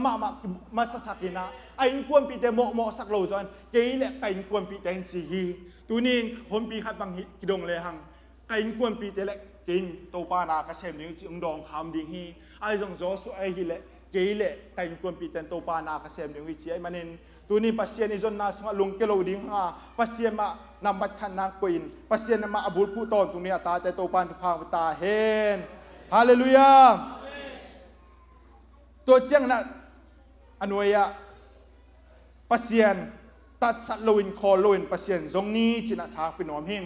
[SPEAKER 1] มาสักกินะไอ้กวนปีเตโมสักโลจอนเกยเละไก่กวนปีเตจีตัวนี้คนปีขัดบางกิดงเลยหังไก่กวนปีเตเละกินตัวปานากระเซ็มนิ้วจิงดองคำดีฮีไอ้จงโจสุไอ้ฮิเละเกยเละไก่กวนปีเตตัวปานากระเซ็มนิ้วจิไอ้มันเองตัวนี้ปัสเซียนอิจนนาสงะลงเกลดิ้งฮะปัสเซียนมานำบัตรขันนางกุยนปัสเซียนมาอบุลผู้ตอนตรงนี้ตาแต่ตัวปานทุกพางตาเห็นฮาเลลูยาตัวเจียงนั้นอนุยะปัสเซียนตัดสัตว์ลวินคอลวินปัสเซียนตรงนี้จินาทางเป็นหอมหิง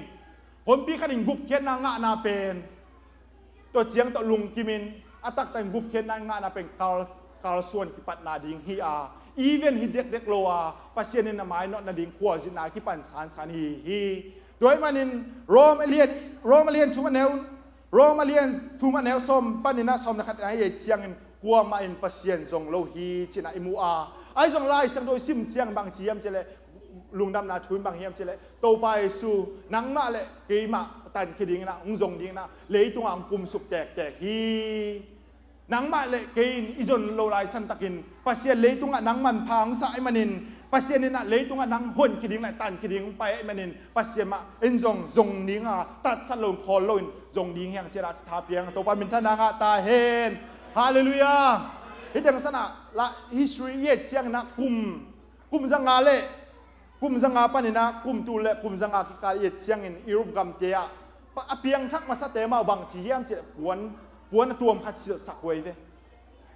[SPEAKER 1] ผมปีขันกุบเขียนนางงะนาเป็นตัวเจียงตัวลุงกิมินอัตักแต่งกุบเขียนนางงะนาเป็นกาลส่วนกิปัตนาดิงฮีอาeven hi dek loa pasien in namai not na ding kwa zina ki pan san hi toy manin romalian tumanel som panina som na khat ai chiang in kwa ma in pasien zong lo hi china imu a ai zong lai sang doi sim chiang bang chiam chele lungdam na thun bang hiam chele to pai su nang ma le ke ma tan kiding na ung zong ding na le tung ang kum sup tek hi nang ma le kein izon lo lai san takin pasien le tunga nang man phang sa ai manin pasien na le tunga nang hon kiding lai tan kiding pai ai manin pasien ma en zong ning a tat san lo khol lo zong ding yang chira tha piang to pa min thana nga ta hen hallelujah hi jang sana la history ye chiang na kum zanga le kum zanga panina kum tu le kum zanga ki ka ye chiang in europe gam te a piang thak ma sa te ma bang chi hiam che puan tuam khat sil sak wei ve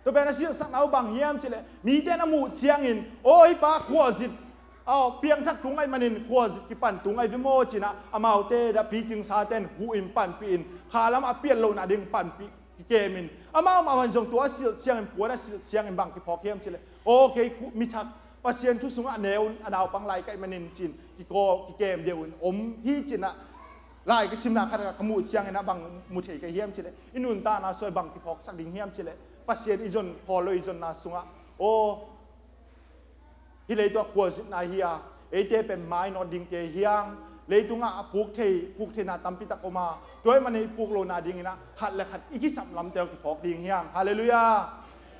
[SPEAKER 1] to ben sil sak nau bang hiam chile mi te na mu chiang in oi pa khwa zit ao piang thak tungai manin khwa zit ki pan tungai ve mo china amau te da pi ching sa ten hu in pan pi in khalam a pian lo na ding pan pi ki kemin amau ma wan jong tua sil chiang in puan sil chiang in bang ki phok hiam chile okay mi thak pasien thu sunga neu anau pang lai kai manin chin ki ko ki kem deun hi china lai cái sim na khát cái mũ chiang na bằng mũ thể cái hiếm chile inun ta na soi bằng cái phok sắc đỉnh hiếm chile pasien izon follow izon na sunga o hi lấy to khua zit na hia ete pe mai no ding ke hiang lấy tu nga puk the na tampi ta koma toy mani puk lo na ding na khat le khat iki sam lam tel ki phok ding hiang hallelujah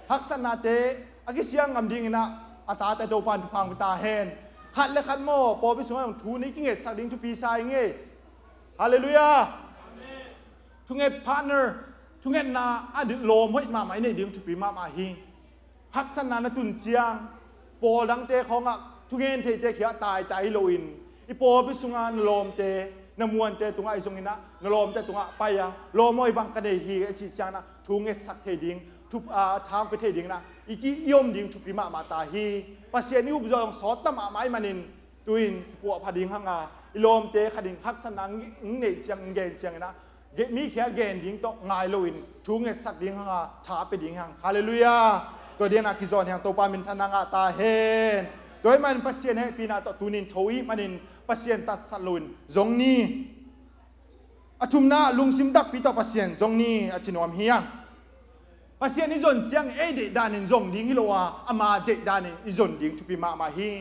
[SPEAKER 1] hak san na te aki siang ngam ding na ata ta to pan phang ta hen khat le khat mo po bi sunga thu ni ki nge sak ding tu pi sai nge hallelujah chung nghe partner chung nghe na adit lom hoi ma mai nei ding chu pi ma hi hak san na tun chiang pol dang te khonga chung nghe the khia tai loin i po bi sunga lom te na muan te tunga isong ina na lom te tunga paya lom moi bang ka dei hi chi chang na chung nghe sak the ding tu thang pe the ding na iki yom ding chu pi ma ta hi pasien ni u jong so ta ma mai manin tuin po phading hanga ilom te khading hak sanang nei chiang gen chiang na ge mi khia gen ding to ngai loin thu nge sak ding hanga tha pe ding hang hallelujah to dia na ki zon hang to pa min thananga ta hen toy man pasien he pina to tunin thoi manin pasien tat salun zong ni athum na lungsim dak pi to pasien zong ni achinom hiang pasien ni zon chiang e de danin zong ding hilowa ama de danin izon ding thupi ma hi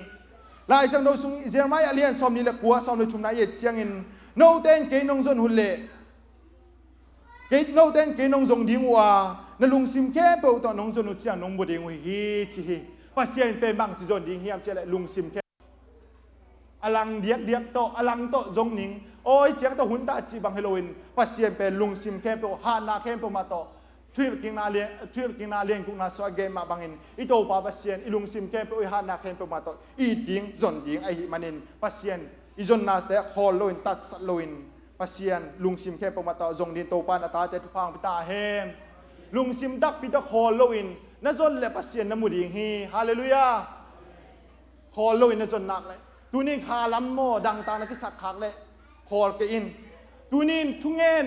[SPEAKER 1] lai sang no sung Jeremiah alian som ni le kwa som le chumna ye chiang in no ten ke nong zon hulle ke no ten ke nong zong ding wa na lung sim ke pe to nong zon chiang nong bo ding hi chi hi pasien pe bang chi zon ding hiam che le lung sim ke alang diak to alang to zong ning oi chiang to hun ta chi bang heloin pasien pe lung sim ke pe ha na ke pe ma to thuil king na lien kung na so game ma bangin ito pa pasien ilung sim ke pe ha na kem pe ma to i ding zon ding ai manin pasien izon na te hol loin tat sat loin pasien lung sim ke pe ma to zong din to pa na ta te tu phang ta hem lung sim dak pi to hol loin na zon le pasien na mu ding hi hallelujah hol loin na zon nak le tu ning kha lam mo dang ta na ki sak khak le hol ke in tu nin thu ngen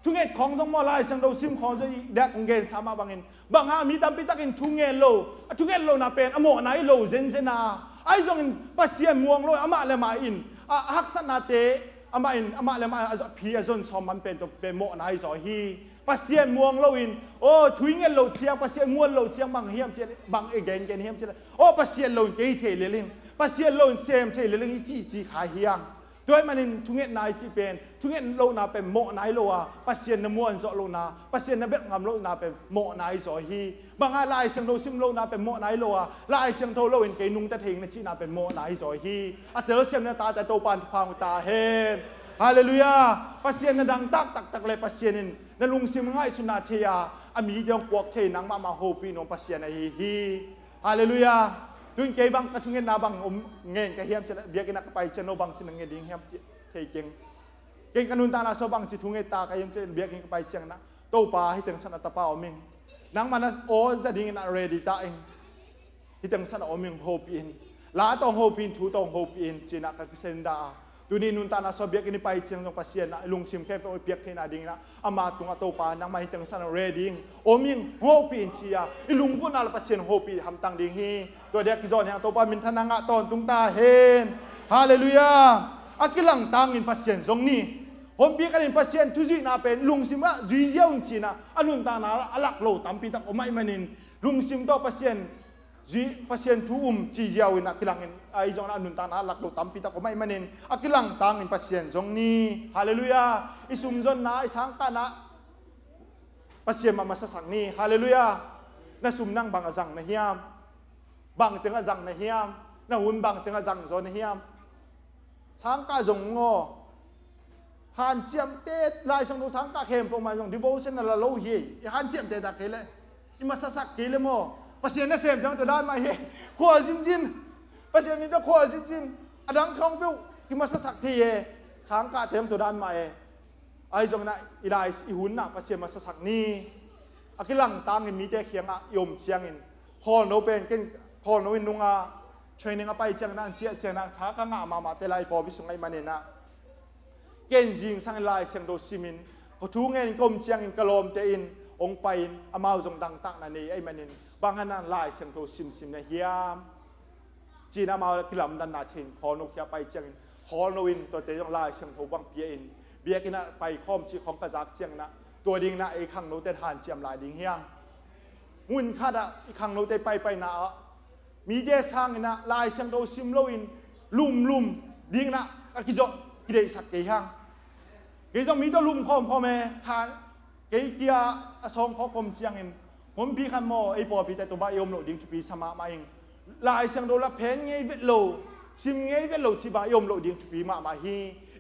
[SPEAKER 1] chung nghe khong trong mò lai sang đầu sim khong rồi đẹp cũng ghen sama bangin bang ha mi tam pi takin chung nghe lo na pen amo nai lo zen na ai zong pasien muang lo ama le ma in hak san na te ama le ma azot pi azon som man pen to pe mo nai zo hi pasien muang lo in o thui nghe lo chiang pasien muan lo chiang bang hiam che bang again hiam che o pasien lo ke the le ling pasien lo sem the le ling chi chi kha hiang ด้วยมันทุเงนายจีเป็นทุเงนโลนาเป็นโมนายโลอาปัสเซียนนมวนโซโลนาปัสเซียนนเบกงามโลนาเป็นโมนายโซฮีบางอะไรเสียงโลซิมโลนาเป็นโมนายโลอาลายเสียงโทโลอินเกนุงตะเทงในชีนาเป็นโมนายโซฮีอัตเตอร์เสียงนาตาแต่โตปันพางตาเฮนฮาเลลูยาปัสเซียนนดังตักเลยปัสเซียนินนลุงซิมง่ายสุนาเทียอามีเดียงปวกเทนังมาโฮปีนองปัสเซียนไอฮีฮาเลลูยาตุนเกบังกระทุงเงินนาบังเงินกระเฮียมเชลเบียกินักไปเชโนบังชินังเงินดิ้งเฮียมเทเก่งเก่งกันนุนตานาโซบังจิทุงเงินตากระเฮียมเชลเบียกินไปเชียงนะโตป่าให้ถึงสันตะปาอมิงนังมันโอจะดิ้งนักเรดิตาเองให้ถึงสันอมิงโฮปีนลาต้องโฮปีนทูต้องโฮปีนจีนักกระเซนดาตุนีนุนตานาโซเบียกินไปเชียงตรงปัสเซียนนะลุงชิมแค่ไปเบียกเทนาดิ้งนะอามาตุงโตป่านังมาให้ถึงสันเรดิ้งโอมิงโฮปีนเชียลุงพูดนาลปัสเซียนโฮปีทำตังดิ้งฮีตัวเดียกกิจอนyang topa minta nanga ton tung tahen haleluya akilang tangin pasien zong ni hombi kalin pasien tuji na pen lungsima juijiao china anun ta na alak lo tampi tak omai manin lungsim to pasien tu jijiao na kilangin ai zong anun ta na alak lo tampi tak omai manin akilang tangin pasien zong ni haleluya isum zon na isang ka na pasien mamasasang ni haleluya na sumnang bangazang na hiamบางตึงจังในเฮียมน่าหุ่นบางตึงจังโซนในเฮียมสังกาจงงอฮันเจียมเตะลายสังดูสังกาเข้มพวกมันจงดิโวชั่นนั่นละโลเย่ฮันเจียมเตะตะเกเลยอิมาสักเกเลยมั้งปัสเซียนเนี่ยเสียมจังตัวด้านมาเฮ่ขวาจินปัสเซียนนี่ต้องขวาจินอดังคองเปล่าอิมาสักทีเย่สังกาเต็มตัวด้านมาเฮ่ไอ้จงน่ะอีไลส์อีหุ่นน่ะปัสเซียนมาสักนี่อากิลังตามเงินมีแต่เขียงอ่ะยมเชียงเงินพอโนเป็นกันพอโนวินนุงอาช่วยนึงไปเชียงนั่งเชียงนั่งท้าก็งามาเตลัยพอพิสุงไอมันเนี่ยนะเกณฑ์ยิงสังลายเสียงโดซิมินเขาทูเงินกลมเชียงอินกลมเตอินองไปอินอามาจงดังตักนั่นนี่ไอมันเนี่ยบางนั้นลายเสียงโดซิมเนี่ยเฮียมจีน่ามาพิลำดันนาทิงพอโนเคียไปเชียงพอโนวินตัวเตยงลายเสียงโดบังเปียอินเบียกินะไปข้อมจีของกระจักเชียงนะตัวดิ่งนะไอขังโนเตทานเชียมลายดิ่งเฮียงงุนคาดะอีขังโนเตไปนะมีเดซังนะลายเสียงโดซิมโลอินลุ่มดิ้งนะกิจกิเลสกี่ห้างกิจมีตัวลุ่มพร้อมพ่อแม่ทานเกียร์สองข้อกลมเชียงอินผมพี่ขันโมไอปอพี่แต่ตัวบ้ายมโลดิ้งจุปีสมามาเองลายเสียงโดละเพนเงยเวทโลซิมเงยเวทโลที่บ้ายมโลดิ้งจุปีมาฮี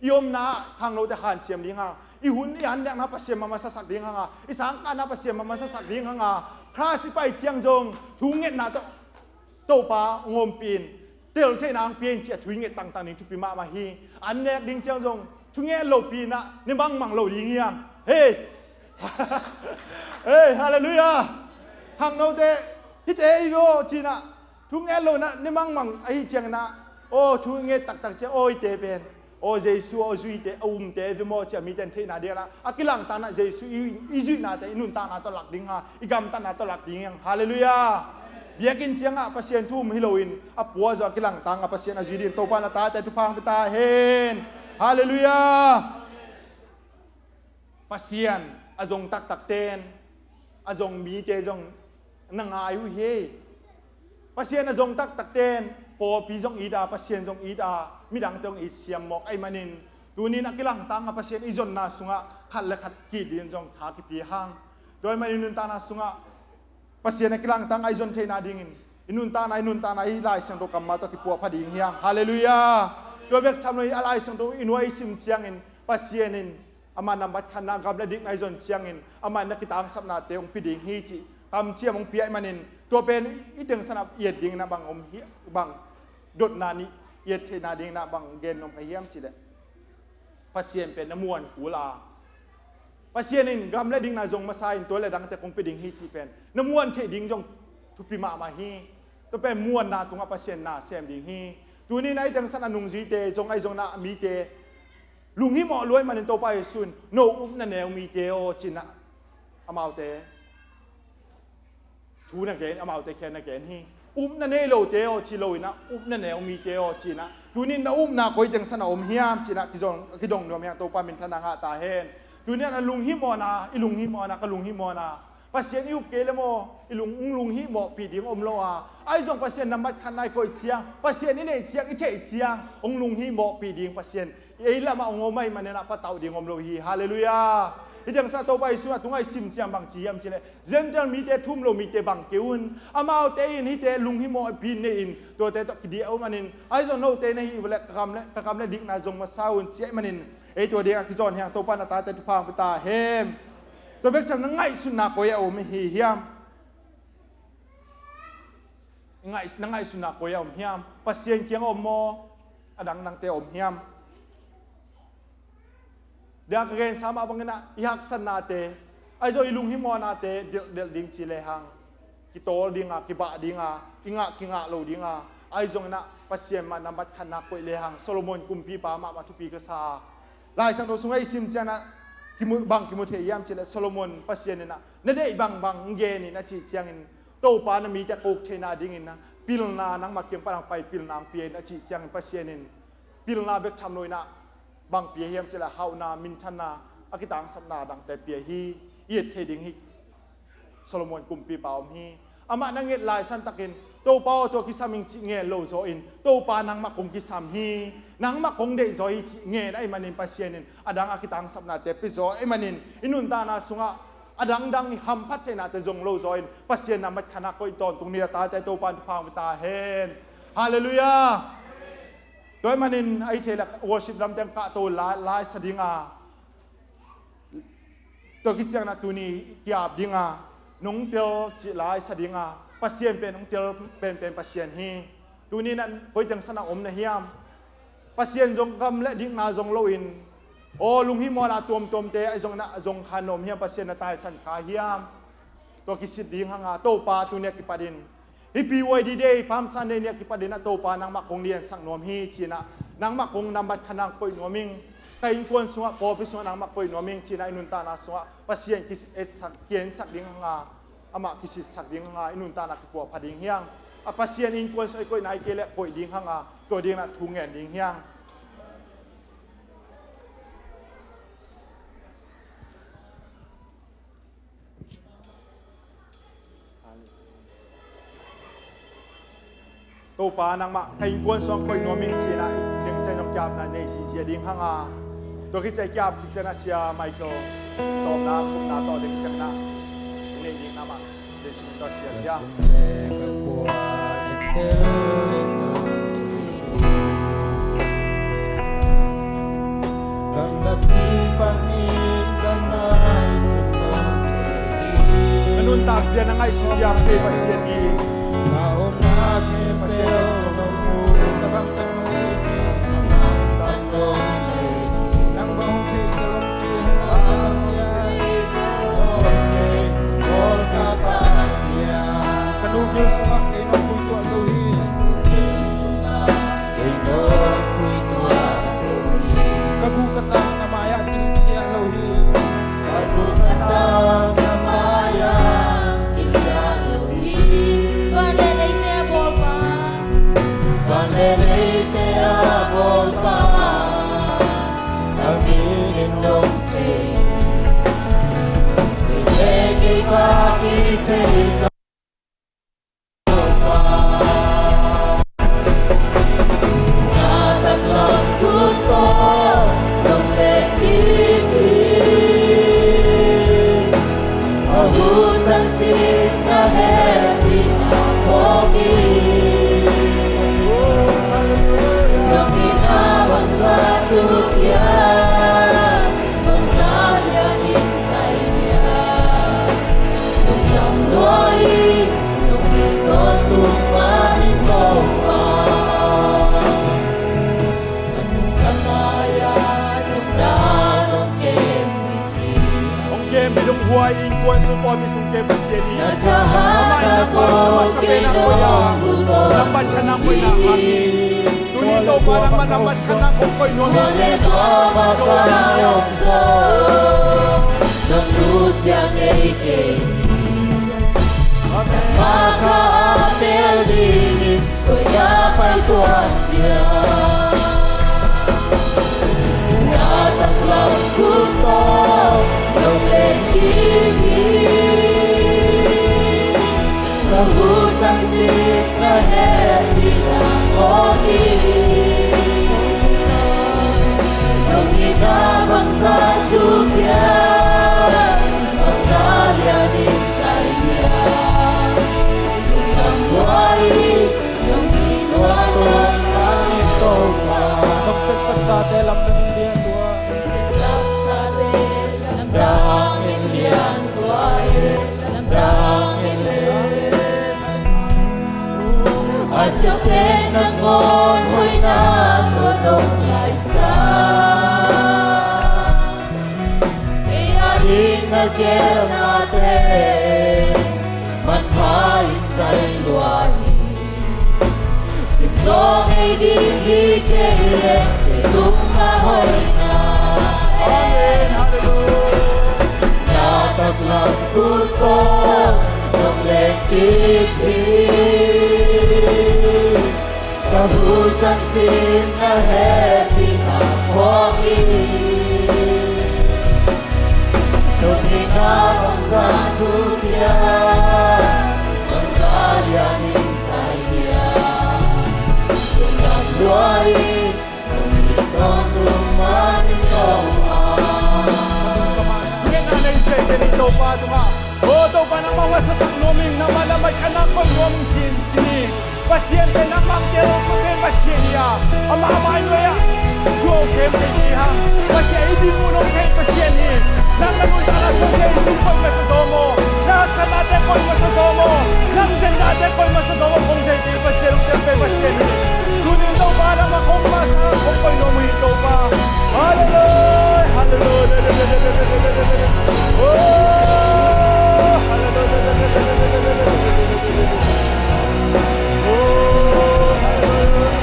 [SPEAKER 1] ยมนะทางโลแต่ขันเชียมดิ้งห้างอีหุ่นอีอันเนี่ยนะปัสเซียมมาสักดิ้งห้างอีสังการนะปัสเซียมมาสักดิ้งห้างคราสิไปเชียงจงทุ่งเงินนะโตป่างมปีนเตลเทนางเปียนเจียทุ่งเงต่างๆนี่ทุกปีมาฮีอันเนี้ยดิ้งเจียงจงทุ่งเงโลปีนะนี่บังมังโลดิ้งเงี้ยเฮ้ฮาเลลูยาทางโนเตฮิตเอโยจีนะทุ่งเงโลนะนี่บังมังไอเจียงนะโอ้ทุ่งเงตักเจียโอ้ยเตเป็นโอ้เยซูโอ้จุยเตอุ้มเตวิโมเจียมีเตนเทนาเดียละอากิลังตานะเยซูอีจุยนาเตอินุนตานะตลักดิ้งฮะอีกัมตานะตลักดิ้งฮาเลลูยาเบียกินเชียงอ่ะปัสเซียนทุ่มฮิโลวินอ่ะปัวจากกิลังตังอ่ะปัสเซียนอาจุดินโตปานาตาแต่ทุพังตาเฮนฮาเลลูยาปัสเซียนอาจงตักเตนอาจงมีเตจงนังอายุเฮปัสเซียนอาจงตักเตนปอปีจงอีดาปัสเซียนจงอีดามีดังตรงอีเสียมหมอกไอมันินตัวนี้นักกิลังตังอ่ะปัสเซียนอีจนนาสุงอ่ะขัดและขัดกีดินจงทากิปีห้างโดยมันินุนตานาสุงอ่ะปัสเซียนกิลังตังไอจนเทนาดิ่งอินุนตาไอลายเสียงโดกรรมมาตัวกิปัวพอดีเฮียงฮาเลลูยาตัวเบ็กทำเลยอะไรเสียงโดอินไว้ซิมเชียงอินปัสเซียนินอามันนำบัตรขนางกับและดิ่งไอจนเชียงอินอามันนักกิตังสับนาเตองพิดิ่งฮีจิคำเชียมองเปียมันินตัวเป็นอีตึงสนับเอียดดิ่งนะบางอมเฮียบางดดนานิเอียดเทนาดิ่งนะบางเกณฑ์นมพยายามจิเดปัสเซียนเป็นน้ำมวนหูลาปัสเซียนินกำและดิ่งนาจงมาใส่ตัวและดังแต่คงพิดิ่งฮีจิเป็นน้ำมวนเทดิ่งจงทุพิมาฮีตัวเป็นมวนนาตรงปัสเซียนนาเสียมดิ่งฮีตัวนี้ในจังสันนุงจีเตจงไอจงนามีเตลุงฮิมอรวยมันโตไปสุนโนอุ้มนั่นแนวมีเตโอจินะอามาเตทูนักเกนอามาเตแค่นักเกนฮีอุ้มนั่นเอโลเตโอชิโลนะอุ้มนั่นแนวมีเตโอจินะตัวนี้นะอุ้มนาคอยจังสันอมฮิมจินะกิดงนวมยังโตไปมินทนางาตาเฮนตัวนี้นะลุงฮิมอนาอีลุงฮิมอนาก็ลุงฮิมอนาปัสเซียนยุบเกลโมอีลุงฮิมอปีดิ่งอมโลอาไอจงปัสเซียนนำบัตรขันนายก็เชียงปัสเซียนนี่เนี่ยเชียงอีเทเชียงองลุงฮิมอปีดิ่งปัสเซียน ei lama ngomai manena patau ding ngomlo hi hallelujah idang sa to bai su atungai sim chiam bang chiam chile gentle mi te thum lo mi te bang keun amao te in hi te lung hi mo bin ne in to te to kidi au manin ai zo no te ne hi wala kam le dik na jong ma saun che manin ei to dia ki zon hang to pa na ta te phang ta hem to bek cham na ngai su na ko ya o mi hi hiam ngai su na ko ya om hiam pasien kiang om mo adang nang te om hiam dia kegen sama bangena ihak san nate ai zo ilung himo nate del ding chile hang kitol dinga kiba dinga kinga lo dinga ai zo na pasien ma namat khana ko le hang solomon kumpi pa ma thupi ka sa lai sang do sungai sim chana kimu bang kimu the yam chile solomon pasien na dei bang nge ni na chi chiang in to pa na mi ta kok thena ding in na pilna nang ma kem parang pai pilna pien na chi chiang pasien in pilna bek tham loi na bang pia hiam chela hauna min thana akitang samna dang te pia hi yet theding hi solomon kumpi paom hi ama nanget lai san takin to pa to kisaming chi nge lo zo in to pa nang ma kong kisam hi nang ma kong de zo hi chi nge dai manin pasienin adang akitang samna te pi zo e manin inun ta na sunga adang dang ham phat te na te zong lo zo in pasien na mat khana ko ton tung nia ta te to pan phang ta hen hallelujah toy manin ai thela worship lam tem ka to la sadinga to ki chang na tuni kiap dinga nong tel chi lai sadinga pasien pen nong tel pen pasien hi tuni nan hoi tang sana om na hiam pasien jong kam le ding na jong lo in o lung hi mo na tom te ai jong khanom hiam pasien na tai san kha hiam to ki sit ding hanga to pa tu ne ki padin Ipi di day pam san ne ki padina to pa nang makong lian sang nom hi china nang makong namat khanang poi noming kain kon sunga ko pi sunga nang makoi noming china inun ta na sunga pasien ki sak kien sak ding nga ama kisi sak ding nga inun ta na ki po phading hiang a pasien in kon soi koi nai kele poi ding hanga to ding na thungen ding hiang to pa nang ma kain kon song koi noming china ding chai nong kyap na nei si sia ding hanga to ki chai kyap ki chana sia michael to na kum na to ding chana nei ding na ma de su to sia ya Anun tak sia na ngai su sia pe pa sia ni
[SPEAKER 2] bangsa dunia, bangsa lianin saya. Lutang buhay, yung ginawa ng
[SPEAKER 3] ito pa. Magsagsak sa atin alam ng Indian dua.
[SPEAKER 2] Sesat sa dalam dangin lian buhay, dalam dangin Asya penangon hoy na tulong laisa. Iading nagyel natin, manhain sa luwahi. Simsong ay digigilin, itong mahoy na.
[SPEAKER 1] Amen. Hallelujah.
[SPEAKER 2] Nataglang kuto, ng lekikli. Kahusan sin na happy na hoki. Nung inabang sa dunia, ang salyanin sa iya. Nung nagluwain, nung ikon lumanin ko
[SPEAKER 1] Ngayon na session ito pa tunga. Ito pa ng mga sasaknoming na malamay ka na pag-wamong sini. Pasyente na mangkero ko kay pasyenya. Ang mamay mo ya. Joe kem kay diha. Pasya hindi mo nung kay pasyente. Nang nagunta na sa kay sipag masasomo. Nang sa dati ko'y masasomo. Nang sa dati ko'y masasomo kung kay pasyente kay pasyente. Kunin daw pa na makumpasa kung ko'y numito pa. Hallelujah! Hallelujah! Oh! Hallelujah! Oh! Hallelujah!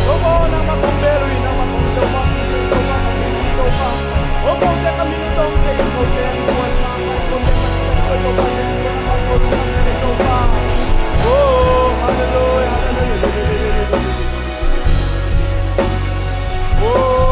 [SPEAKER 1] Opo na makumberoy na makumito pa. Kumito pa. Opo ka kami nitong kayo. Opo ang buwan pa. Opo masakit ko ito pa. Jesu na magulong ang ganito pa. Oh! Hallelujah! Hallelujah! Oh!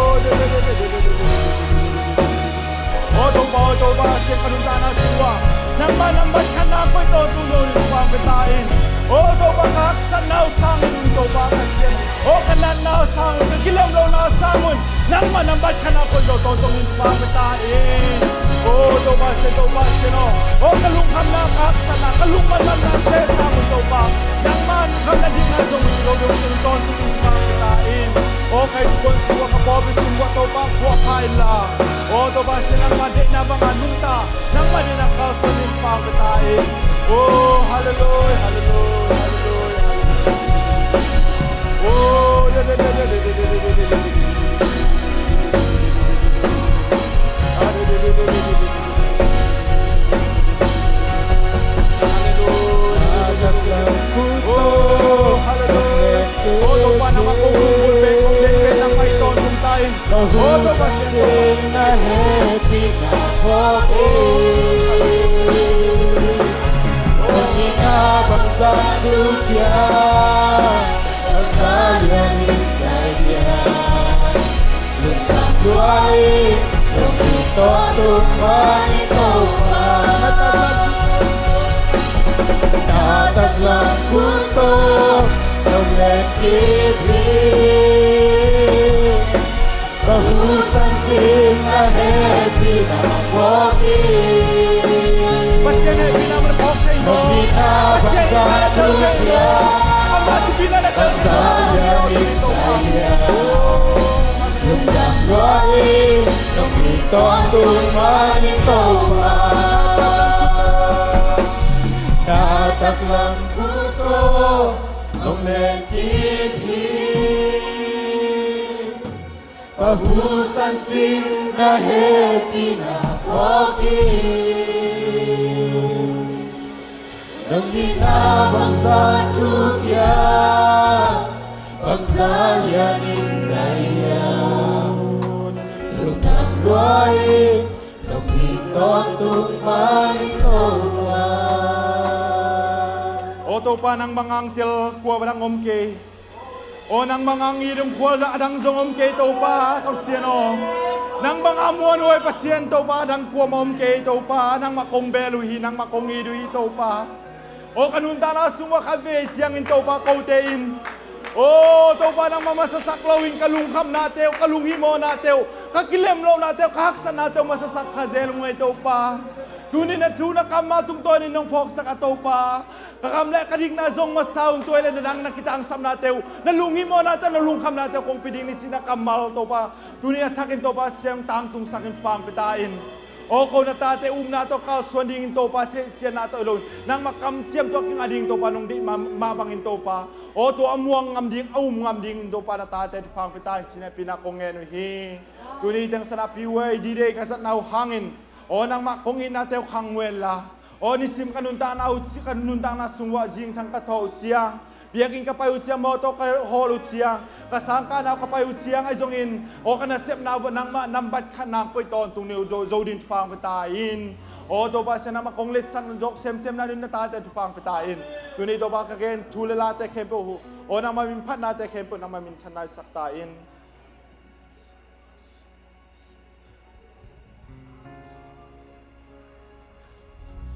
[SPEAKER 1] Oto ba siya kanunta na siwa. Nang manambat ka na ko ito tuloy mo ang bitain. Oto ba kaksanaw sangin ito ba kasyan. O kananaw sangin, kagilam law na sangon. Nang manambat ka na ko ito totongin mo ang bitain. Oto ba siya no. O kalungkam na kaksana, kalungkam na natin sa ito ba. Nang manambat na din na sa musilog yung totongin mo ang bitain. O kahit kung siwa ka pobre siwa to ba kuha kaila. O to ba silang madik na mga nunta nang madi na kausunin pa ang bitain. Oh, hallelujah, hallelujah, hallelujah, hallelujah. Oh,
[SPEAKER 2] Kahusan na happy na hoki. Ang inabang sa dunia, ang salyanin sa iya. Luntang buhayin, nung ito tuman ito pa. Nataglang kuto, nung lekibli. Kahusan sin na happy na hoki.
[SPEAKER 1] Pasya na pinamrapok sa inyo.
[SPEAKER 2] Nung inabang sa dunia, ang salyanin sa iya. Luntang buhayin, nung ito tuman ito pa. Nataglang kuto, nung lekibli. Kahusan sin na happy na hoki. Nung inabang sa dunia, ang salyanin sa iya. Luntang buhayin, nung ito tuman ito pa.
[SPEAKER 1] Oto pa ng mga angtil kuwa ba ng omke. O ng mga ngirong kuwa na adang zong omke ito pa. Kausino. Nang mga amuanoy pasyento pa. Nang kuwa ma omke ito pa. Nang makumbeluhi. Nang makungiduhi ito pa. O kanunta na sumwa kabe. Siyang ito pa kautein. O ito pa ng mamasasaklawin kalungkam natin. Kalunghimo natin. kakilem lo na teo kaksa na teo masasak kazel mo ito pa. Tunin na tu na kama tungtonin ng pok sa kataw pa. Kakamla kadig na zong masaung tuwa na nang nakita ang sam natin. Nalungi mo natin, nalungkam natin kung piding ni sinakamal to pa. Tunin na takin to pa siyang tangtung sakin pang pitain. O ko na tate nato ka swandingin to pa siya nato alone. Nang makamsiyam to aking ading to pa nung di mabangin to pa. O to amuang ngamding ngamding to pa na tate pang pitain sinapinakongeno hi. Tunin itang sanapiway di day kasat na hangin. O nang makongin natin hangwela. O nisim kanuntang na sungwa jing tang katao siya. Biyaking kapayut siya moto kaholo siya. Kasangka na kapayut siya ay zongin. O kanasip na nang nambat ka na ko ito tung niyo zodin pang pitain. O to ba siya na makonglit sang jok sem na rin natate pang pitain. Tunay to ba kagain tulalate kempo. O nang mamimpat natin kempo nang mamintan na saktain.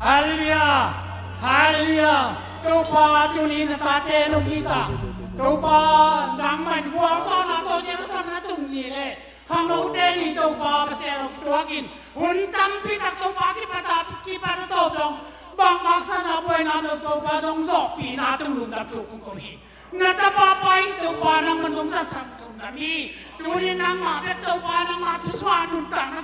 [SPEAKER 4] Haleluya! Haleluya! Kau pa tunin na tate nung kita. Kau pa nang man buwasa na to siya sa na tungile. Hangau teni kau pa pasero kituakin. Huntam pitak kau pa kipata to dong. Bang maksa na buhay na kau pa dong zopi na tung lumdap cukong kami. Natapapai kau pa nang mandong sa sangkong kami. Tunin nang mabek kau pa nang matuswadun tang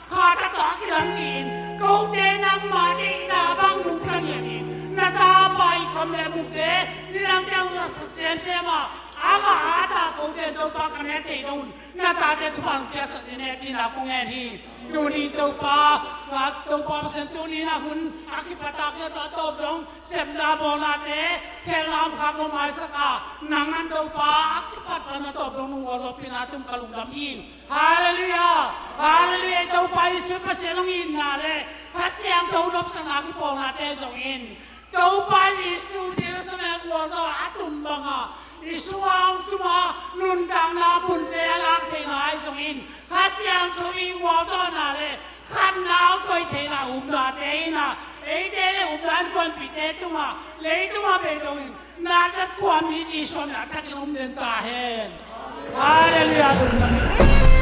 [SPEAKER 4] Kata to akilangin, kau tenang mati na bang nungkang yakin. Natapay kami mukde, nilang jang sema. Aga ada kau ten to pa kanete don. Natate tupang piasa tine pina kungeni. Tuni to pa, wag to pa sentuni na hun akipatakya to to dong. Semna bolate, kelam kago maisaka. Nangan to pa akipat pa na to dong nung wala pinatum kalungdam hin. Haleluya, haleluya to pa isu pa selongin nale. Kasi ang taunop sa nakipong natin zongin. To pa isu sila sa mga waso atum mga. Isuang tuma nundang na bunte alak tena isongin. Kasi ang tumi wato nale. Kanao ko'y tena umna tena. Tele umnan kuan pite tuma. Lei tuma bedongin. Nasat kuan misi son atak lumden tahen. Haleluya.